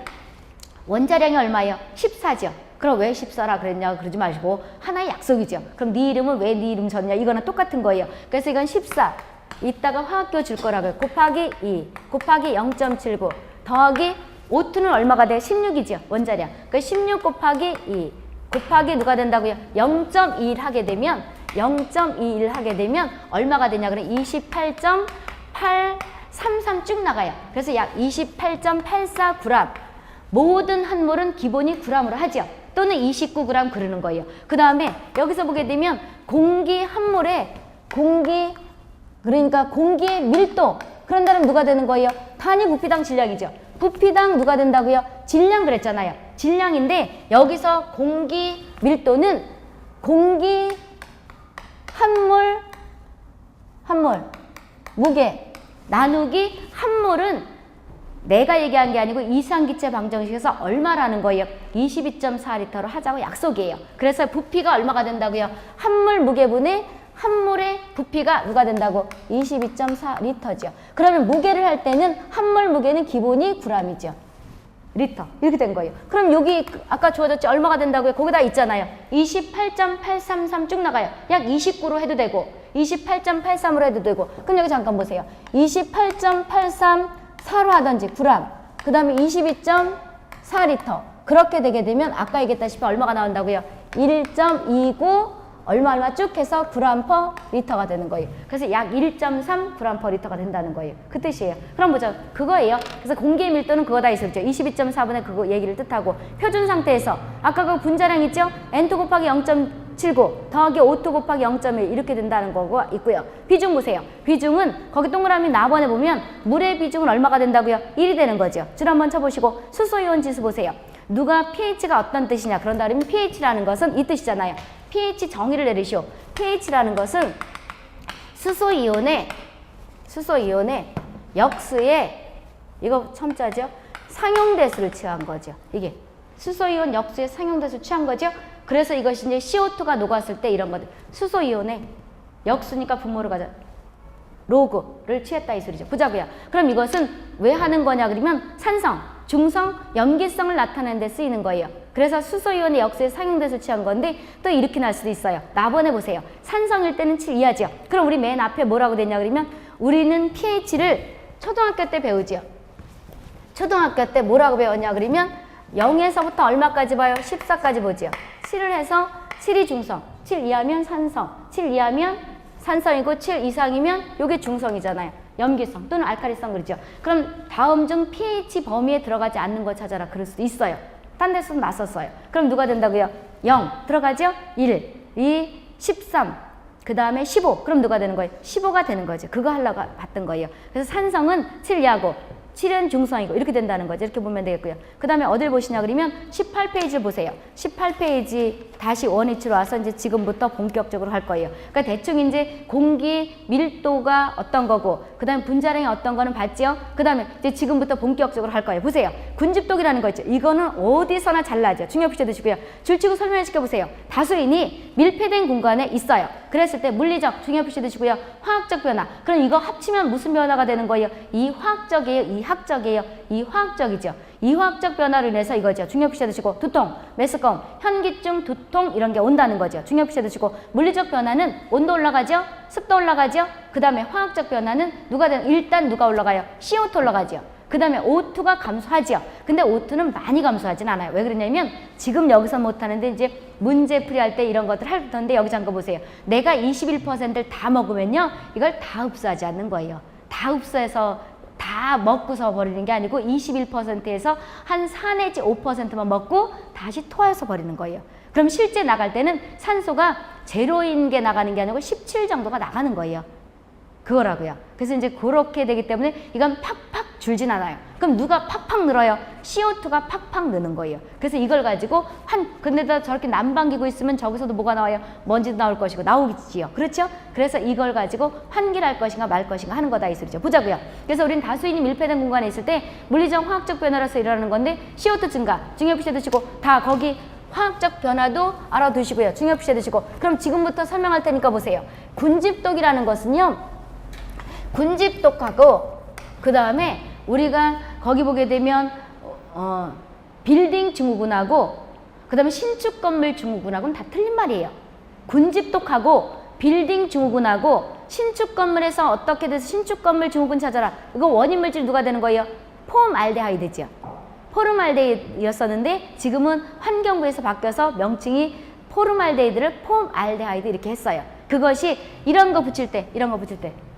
원자량이 얼마예요? 14죠. 그럼 왜 14라 그랬냐 그러지 마시고 하나의 약속이죠. 그럼 네 이름은 왜 네 이름 졌냐 이거는 똑같은 거예요. 그래서 이건 14 이따가 화학교 줄 거라고요. 곱하기 2 곱하기 0.79 더하기 O2는 얼마가 돼? 16이죠. 원자량. 그러니까 16 곱하기 2 곱하기 누가 된다고요? 0.21 하게 되면 0.21 하게 되면 얼마가 되냐 그래? 28.833 쭉 나가요. 그래서 약 28.84g. 모든 한물은 기본이 g으로 하죠. 또는 29g 그러는 거예요. 그 다음에 여기서 보게 되면 공기 한물에 그러니까 공기의 밀도 그런다면 누가 되는 거예요? 단위 부피당 질량이죠. 부피당 누가 된다고요? 질량 그랬잖아요. 질량인데 여기서 공기 밀도는 공기 한물 무게 나누기 한물은 내가 얘기한 게 아니고 이상기체 방정식에서 얼마라는 거예요? 22.4리터로 하자고 약속이에요. 그래서 부피가 얼마가 된다고요? 한물 무게분의 한물의 부피가 누가 된다고? 22.4리터죠. 그러면 무게를 할 때는 한물 무게는 기본이 g이죠. 리터. 이렇게 된 거예요. 그럼 여기 아까 주어졌죠? 얼마가 된다고요? 거기다 있잖아요. 28.833 쭉 나가요. 약 29로 해도 되고 28.83으로 해도 되고 그럼 여기 잠깐 보세요. 28.83 4로 하던지 g 그 다음에 22.4리터 그렇게 되게 되면 아까 얘기했다시피 얼마가 나온다고요? 1.29 얼마 쭉 해서 g/L가 되는 거예요. 그래서 약 1.3g/L가 된다는 거예요. 그 뜻이에요. 그럼 보자. 그거예요. 그래서 공기의 밀도는 그거다 있었죠. 22.4분의 그거 얘기를 뜻하고 표준 상태에서 아까 그 분자량 있죠? N2 곱하기 0.79 더하기 O2 곱하기 0.1 이렇게 된다는 거가 있고요. 비중 보세요. 비중은 거기 동그라미 4번에 보면 물의 비중은 얼마가 된다고요? 1이 되는 거죠. 줄 한번 쳐보시고 수소이온 지수 보세요. 누가 pH가 어떤 뜻이냐 그런다 그러면 pH라는 것은 이 뜻이잖아요. pH 정의를 내리시오. pH라는 것은 수소이온의 역수의 이거 첨자죠. 상용대수를 취한 거죠. 이게 수소이온 역수의 상용대수를 취한 거죠. 그래서 이것이 이제 CO2가 녹았을 때 이런 것들 수소이온의 역수니까 분모를 가져 로그를 취했다 이 소리죠. 보자고요. 그럼 이것은 왜 하는 거냐 그러면 산성, 중성, 염기성을 나타내는 데 쓰이는 거예요. 그래서 수소이온의 역수의 상용대수를 취한 건데 또 이렇게 날 수도 있어요. 나번에 보세요. 산성일 때는 7 이하죠. 그럼 우리 맨 앞에 뭐라고 됐냐 그러면 우리는 pH를 초등학교 때 배우죠. 초등학교 때 뭐라고 배웠냐 그러면 0에서부터 얼마까지 봐요? 14까지 보죠. 7을 해서 7이 중성, 7 이하면 산성, 7 이하면 산성이고 7 이상이면 요게 중성이잖아요. 염기성 또는 알칼리성 그러죠. 그럼 다음 중 pH 범위에 들어가지 않는 거 찾아라 그럴 수도 있어요. 딴 데서도 났었어요. 그럼 누가 된다고요? 0 들어가죠? 1, 2, 13 그 다음에 15 그럼 누가 되는 거예요? 15가 되는 거죠. 그거 하려고 봤던 거예요. 그래서 산성은 7 이하고 7은 중성이고 이렇게 된다는 거죠. 이렇게 보면 되겠고요. 그 다음에 어딜 보시냐 그러면 18페이지를 보세요. 18페이지 다시 원위치로 와서 이제 지금부터 본격적으로 할 거예요. 그러니까 대충 이제 공기 밀도가 어떤 거고 그 다음에 분자량이 어떤 거는 봤죠. 그 다음에 이제 지금부터 본격적으로 할 거예요. 보세요. 군집독이라는 거 있죠. 이거는 어디서나 잘 나죠. 중요 표시 드시고요. 줄치고 설명해 시켜보세요. 다수인이 밀폐된 공간에 있어요. 그랬을 때 물리적 중요 표시 드시고요. 화학적 변화. 그럼 이거 합치면 무슨 변화가 되는 거예요? 이화학적이에요? 이학적이에요? 이화학적이죠. 이화학적 변화로 인해서 이거죠. 중요 표시 드시고 두통, 메스꺼움, 현기증, 두통 이런 게 온다는 거죠. 중요 표시 드시고 물리적 변화는 온도 올라가죠. 습도 올라가죠. 그 다음에 화학적 변화는 일단 누가 올라가요? CO2 올라가죠. 그 다음에 O2가 감소하죠. 근데 O2는 많이 감소하진 않아요. 왜 그러냐면 지금 여기서 못하는데 이제 문제 풀이할 때 이런 것들 할 텐데 여기 잠깐 보세요. 내가 21%를 다 먹으면요. 이걸 다 흡수하지 않는 거예요. 다 흡수해서 다 먹고서 버리는 게 아니고 21%에서 한 4 내지 5%만 먹고 다시 토해서 버리는 거예요. 그럼 실제 나갈 때는 산소가 제로인 게 나가는 게 아니고 17 정도가 나가는 거예요. 그거라고요. 그래서 이제 그렇게 되기 때문에 이건 팍팍 줄진 않아요. 그럼 누가 팍팍 늘어요? CO2가 팍팍 느는 거예요. 그래서 이걸 가지고 근데다 저렇게 난방기고 있으면 저기서도 뭐가 나와요? 먼지도 나올 것이고 나오겠지요. 그렇죠? 그래서 이걸 가지고 환기할 것인가 말 것인가 하는 거다 이 소리죠. 보자고요. 그래서 우린 다수인이 밀폐된 공간에 있을 때 물리적 화학적 변화로서 일어나는 건데 CO2 증가, 중요 표시해 두시고 다 거기 화학적 변화도 알아두시고요. 중요 표시해 두시고 그럼 지금부터 설명할 테니까 보세요. 군집독이라는 것은요. 군집독하고 그 다음에 우리가 거기 보게 되면 빌딩 증후군하고 그 다음에 신축 건물 증후군하고는 다 틀린 말이에요. 군집독하고 빌딩 증후군하고 신축 건물에서 어떻게 돼서 신축 건물 증후군 찾아라. 이거 원인 물질 누가 되는 거예요? 폼알데하이드죠. 포름알데히드였었는데 지금은 환경부에서 바뀌어서 명칭이 포름알데히드를 폼알데하이드 이렇게 했어요. 그것이 이런 거 붙일 때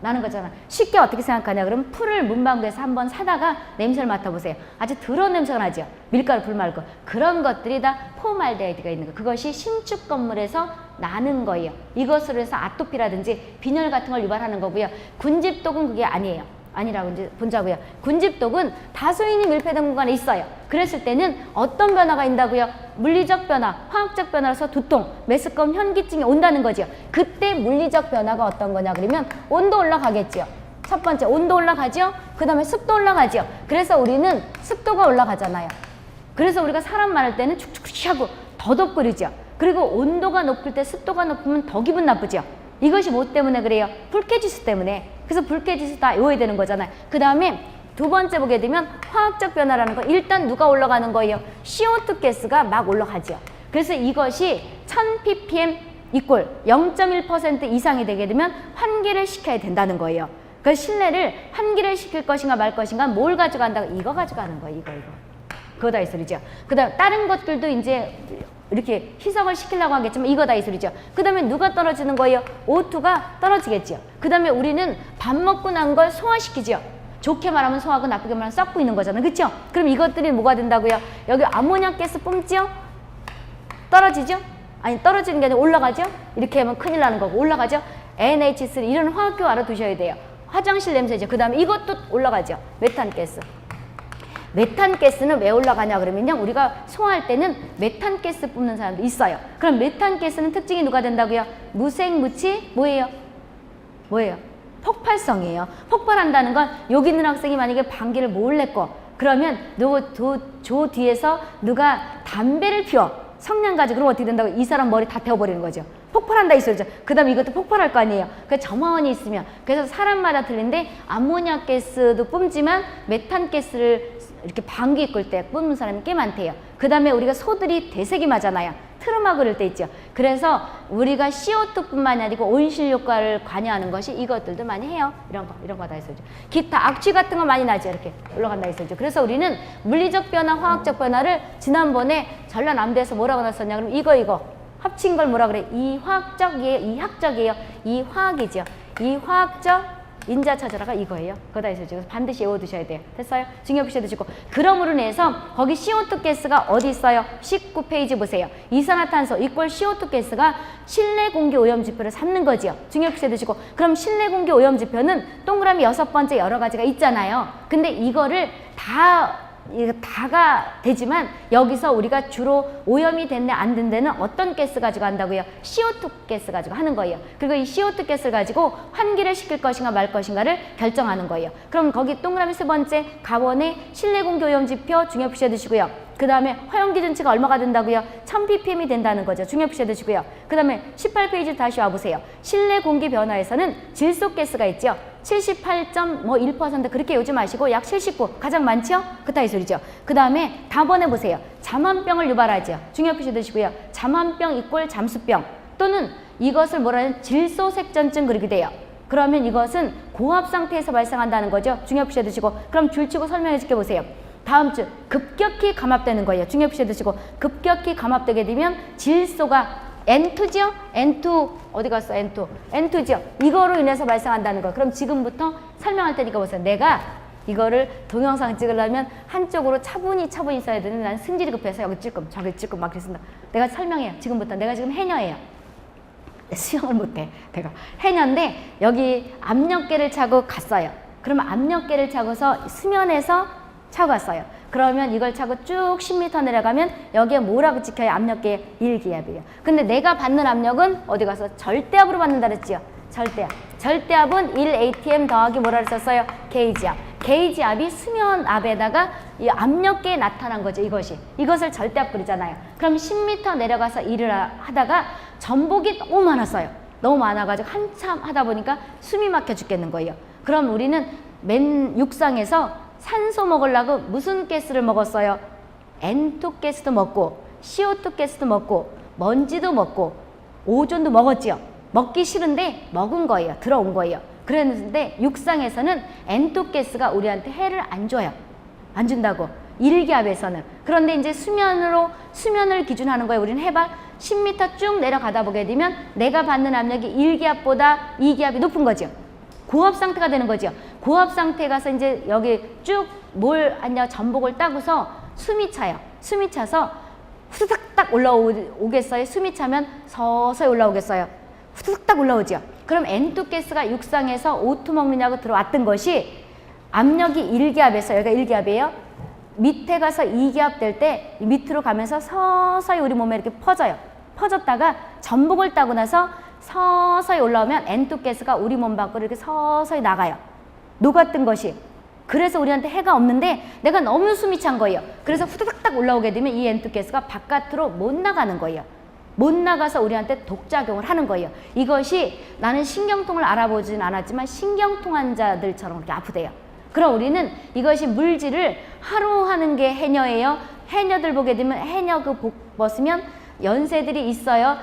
나는 거잖아. 쉽게 어떻게 생각하냐 그러면 풀을 문방구에서 한번 사다가 냄새를 맡아보세요. 아주 더러운 냄새가 나죠. 밀가루, 불 말고. 그런 것들이 다 폼알데하이드가 있는 거. 그것이 신축 건물에서 나는 거예요. 이것으로 해서 아토피라든지 빈혈 같은 걸 유발하는 거고요. 군집독은 그게 아니에요. 아니라고 이제 본자고요. 군집독은 다수인이 밀폐된 공간에 있어요. 그랬을 때는 어떤 변화가 있다고요? 물리적 변화, 화학적 변화로서 두통, 메스꺼움, 현기증이 온다는 거죠. 그때 물리적 변화가 어떤 거냐 그러면 온도 올라가겠죠. 첫 번째 온도 올라가죠. 그 다음에 습도 올라가죠. 그래서 우리는 습도가 올라가잖아요. 그래서 우리가 사람 말할 때는 축축축 하고 더덥거리죠. 그리고 온도가 높을 때 습도가 높으면 더 기분 나쁘죠. 이것이 뭐 때문에 그래요? 불쾌지수 때문에. 그래서 불쾌지수 다 외워야 되는 거잖아요. 그 다음에 두 번째 보게 되면 화학적 변화라는 거 일단 누가 올라가는 거예요? CO2 가스가 막 올라가죠. 그래서 이것이 1000ppm 이꼴 0.1% 이상이 되게 되면 환기를 시켜야 된다는 거예요. 그래서 실내를 환기를 시킬 것인가 말 것인가 뭘 가져간다고? 이거 가져가는 거예요. 이거. 그거다 이 소리죠. 그 다음 다른 것들도 이제 이렇게 희석을 시키려고 하겠지만 이거다 이 소리죠. 그 다음에 누가 떨어지는 거예요? O2가 떨어지겠죠. 그 다음에 우리는 밥 먹고 난 걸 소화시키죠. 좋게 말하면 소화하고 나쁘게 말하면 썩고 있는 거잖아요. 그렇죠? 그럼 이것들이 뭐가 된다고요? 여기 아모니아 가스 뿜지요? 떨어지죠? 아니 떨어지는 게 아니라 올라가죠? 이렇게 하면 큰일 나는 거고 올라가죠? NH3 이런 화학교 알아두셔야 돼요. 화장실 냄새죠. 그 다음에 이것도 올라가죠. 메탄가스. 메탄가스는 왜 올라가냐 그러면요. 우리가 소화할 때는 메탄가스 뿜는 사람도 있어요. 그럼 메탄가스는 특징이 누가 된다고요? 무색무치 뭐예요? 뭐예요? 폭발성이에요. 폭발한다는 건 여기 있는 학생이 만약에 방귀를 몰래 꺼. 그러면 저 뒤에서 누가 담배를 피워. 성냥 가지고 그럼 어떻게 된다고? 이 사람 머리 다 태워버리는 거죠. 폭발한다 이 소리죠. 그 다음에 이것도 폭발할 거 아니에요. 그 점화원이 있으면. 그래서 사람마다 틀린데 아모니아 가스도 뿜지만 메탄가스를 이렇게 방귀 꿀 때 뿜는 사람이 꽤 많대요. 그 다음에 우리가 소들이 되새기 맞잖아요. 트르마 그럴 때 있죠. 그래서 우리가 CO2뿐만이 아니고 온실 효과를 관여하는 것이 이것들도 많이 해요. 이런 거 다 있어죠. 기타 악취 같은 거 많이 나죠. 이렇게 올라간다 있어죠. 그래서 우리는 물리적 변화, 화학적 변화를 지난번에 전라남도에서 뭐라고 나왔었냐? 그럼 이거 합친 걸 뭐라 그래? 이화학적이에요. 이학적이에요. 이화학이죠. 이화학적 인자 찾으라가 이거예요. 그거 다 있어요. 반드시 외워두셔야 돼요. 됐어요? 중요시 해두시고. 그러므로 인해서 거기 CO2 가스가 어디 있어요? 19페이지 보세요. 이산화탄소 이꼴 CO2 가스가 실내 공기 오염 지표를 삼는 거지요. 중요시 해두시고. 그럼 실내 공기 오염 지표는 동그라미 6번째 여러 가지가 있잖아요. 근데 이거를 다가 되지만 여기서 우리가 주로 오염이 됐네 안 된 데는 어떤 가스 가지고 한다고요? CO2 가스 가지고 하는 거예요. 그리고 이 CO2 가스를 가지고 환기를 시킬 것인가 말 것인가를 결정하는 거예요. 그럼 거기 동그라미 3번째 가원의 실내 공기 오염 지표 중요 표시해 두시고요. 그 다음에 허용 기준치가 얼마가 된다고요? 1000ppm이 된다는 거죠. 중요 표시해 두시고요. 그 다음에 18페이지 다시 와보세요. 실내 공기 변화에서는 질소가스가 있죠. 78.1% 그렇게 요즘 아시고 약 79 가장 많죠? 그따위 소리죠. 그 다음에 답원해 보세요. 잠원병을 유발하죠. 중요 표시 두시고요. 잠원병 이꼴 잠수병 또는 이것을 뭐라 하는 질소색전증 그렇게 돼요. 그러면 이것은 고압 상태에서 발생한다는 거죠. 중요 표시 두시고 그럼 줄치고 설명해 줄게 보세요. 다음 주 급격히 감압되는 거예요. 중요 표시 두시고 급격히 감압되게 되면 질소가 N2죠? N2 어디 갔어? N2죠? 이거로 인해서 발생한다는 거. 그럼 지금부터 설명할 테니까 보세요. 내가 이거를 동영상 찍으려면 한쪽으로 차분히 써야 되는데 난 승질이 급해서 여기 찔끔 저기 찔끔 막 그랬습니다. 내가 설명해요. 지금부터 내가 지금 해녀예요. 수영을 못해. 내가 해녀인데 여기 압력계를 차고 갔어요. 그러면 압력계를 차고서 수면에서 차고 갔어요. 그러면 이걸 차고 쭉 10m 내려가면 여기에 뭐라고 찍혀요? 압력계의 1기압이에요. 근데 내가 받는 압력은 어디 가서 절대압으로 받는다 그랬지요? 절대압. 절대압은 1atm 더하기 뭐라 그랬었어요? 게이지압. 게이지압이 수면압에다가 이 압력계에 나타난 거죠. 이것을 절대압 그러잖아요. 그럼 10m 내려가서 일을 하다가 전복이 너무 많았어요. 너무 많아가지고 한참 하다 보니까 숨이 막혀 죽겠는 거예요. 그럼 우리는 맨 육상에서 산소 먹으려고 무슨 가스를 먹었어요? N2 가스도 먹고 CO2 가스도 먹고 먼지도 먹고 오존도 먹었지요. 먹기 싫은데 먹은 거예요. 들어온 거예요. 그랬는데 육상에서는 N2 가스가 우리한테 해를 안 줘요. 안 준다고. 1기압에서는. 그런데 이제 수면을 기준하는 거예요. 우리는 해발 10m 쭉 내려가다 보게 되면 내가 받는 압력이 1기압보다 2기압이 높은 거죠. 고압 상태가 되는 거죠. 고압 상태에 가서 이제 여기 쭉 뭘 하냐 전복을 따고서 숨이 차요. 숨이 차서 후다닥 올라오겠어요. 숨이 차면 서서히 올라오겠어요. 후다닥 올라오죠. 그럼 N2 가스가 육상에서 O2 먹느냐고 들어왔던 것이 압력이 1기압에서 여기가 1기압이에요. 밑에 가서 2기압 될 때 밑으로 가면서 서서히 우리 몸에 이렇게 퍼져요. 퍼졌다가 전복을 따고 나서 서서히 올라오면 N2 가스가 우리 몸 밖으로 이렇게 서서히 나가요. 녹았던 것이. 그래서 우리한테 해가 없는데 내가 너무 숨이 찬 거예요. 그래서 후다닥 올라오게 되면 이 N2 가스가 바깥으로 못 나가는 거예요. 못 나가서 우리한테 독작용을 하는 거예요. 이것이 나는 신경통을 알아보진 않았지만 신경통 환자들처럼 그렇게 아프대요. 그럼 우리는 이것이 물질을 하루 하는 게 해녀예요. 해녀들 보게 되면 해녀 그 복 벗으면 연세들이 있어요.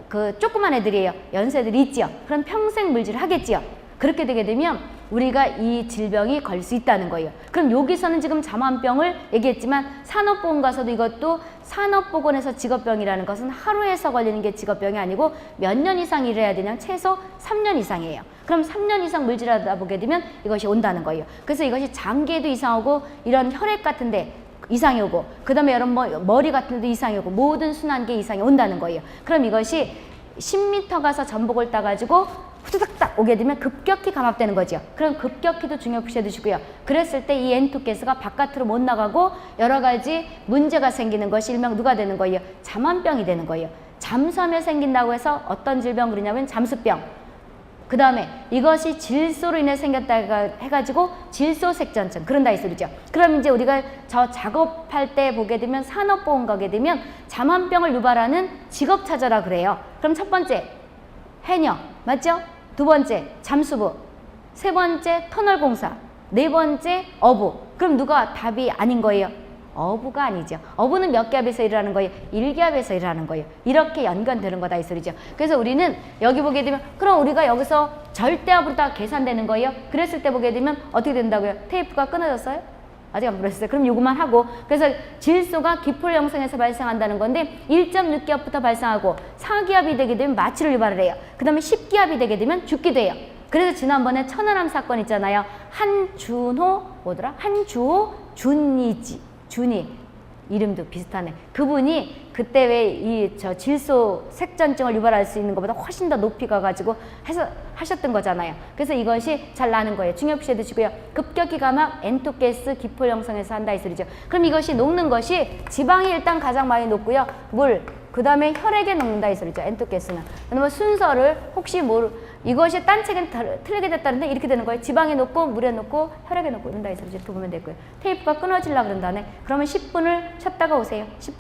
그 조그만 애들이에요. 연세들이 있지요. 그럼 평생 물질을 하겠지요. 그렇게 되게 되면 우리가 이 질병이 걸릴 수 있다는 거예요. 그럼 여기서는 지금 잠환병을 얘기했지만 산업보건 가서도 이것도 산업보건에서 직업병이라는 것은 하루에서 걸리는 게 직업병이 아니고 몇 년 이상 일해야 되냐, 최소 3년 이상이에요. 그럼 3년 이상 물질하다 보게 되면 이것이 온다는 거예요. 그래서 이것이 장기에도 이상 오고 이런 혈액 같은데 이상이 오고 그 다음에 여러분 머리 같은 데도 이상이 오고 모든 순환계에 이상이 온다는 거예요. 그럼 이것이 10m 가서 전복을 따가지고 후두닥딱 오게 되면 급격히 감압되는 거죠. 그럼 급격히도 중요시해 두시고요. 그랬을 때 이 N2 가스가 바깥으로 못 나가고 여러 가지 문제가 생기는 것이 일명 누가 되는 거예요? 잠환병이 되는 거예요. 잠수하면 생긴다고 해서 어떤 질병 그러냐면 잠수병. 그 다음에 이것이 질소로 인해 생겼다 해가지고 질소색전증 그런다 이 소리죠. 그럼 이제 우리가 저 작업할 때 보게 되면 산업보험 가게 되면 잠환병을 유발하는 직업 찾아라 그래요. 그럼 첫 번째 해녀 맞죠? 두 번째 잠수부, 세 번째 터널공사, 네 번째 어부. 그럼 누가 답이 아닌 거예요? 어부가 아니죠. 어부는 몇 기압에서 일하는 거예요? 1기압에서 일하는 거예요. 이렇게 연관되는 거다 이 소리죠. 그래서 우리는 여기 보게 되면 그럼 우리가 여기서 절대압으로 다 계산되는 거예요. 그랬을 때 보게 되면 어떻게 된다고요? 테이프가 끊어졌어요? 아직 안 그랬어요. 그럼 요거만 하고 그래서 질소가 기포를 형성해서 발생한다는 건데 1.6기압부터 발생하고 4기압이 되게 되면 마취를 유발을 해요. 그 다음에 10기압이 되게 되면 죽기도 해요. 그래서 지난번에 천안함 사건 있잖아요. 한준호 뭐더라? 한주호 준이 이름도 비슷하네. 그분이 그때 왜 이 질소 색전증을 유발할 수 있는 것보다 훨씬 더 높이 가가지고 하셨던 거잖아요. 그래서 이것이 잘 나는 거예요. 중요시 해두시고요. 급격히 감압 N2 가스 기포 형성해서 한다 이 소리죠. 그럼 이것이 녹는 것이 지방이 일단 가장 많이 녹고요. 물, 그 다음에 혈액에 녹는다 이 소리죠. N2 가스는. 그러면 순서를 혹시 이것이 딴 책엔 틀리게 됐다는데 이렇게 되는 거예요. 지방에 녹고 물에 녹고 혈액에 녹고 이런다 이 소리죠. 이렇게 보면 되고요. 테이프가 끊어지려고 그런다네. 그러면 10분을 쉬었다가 오세요.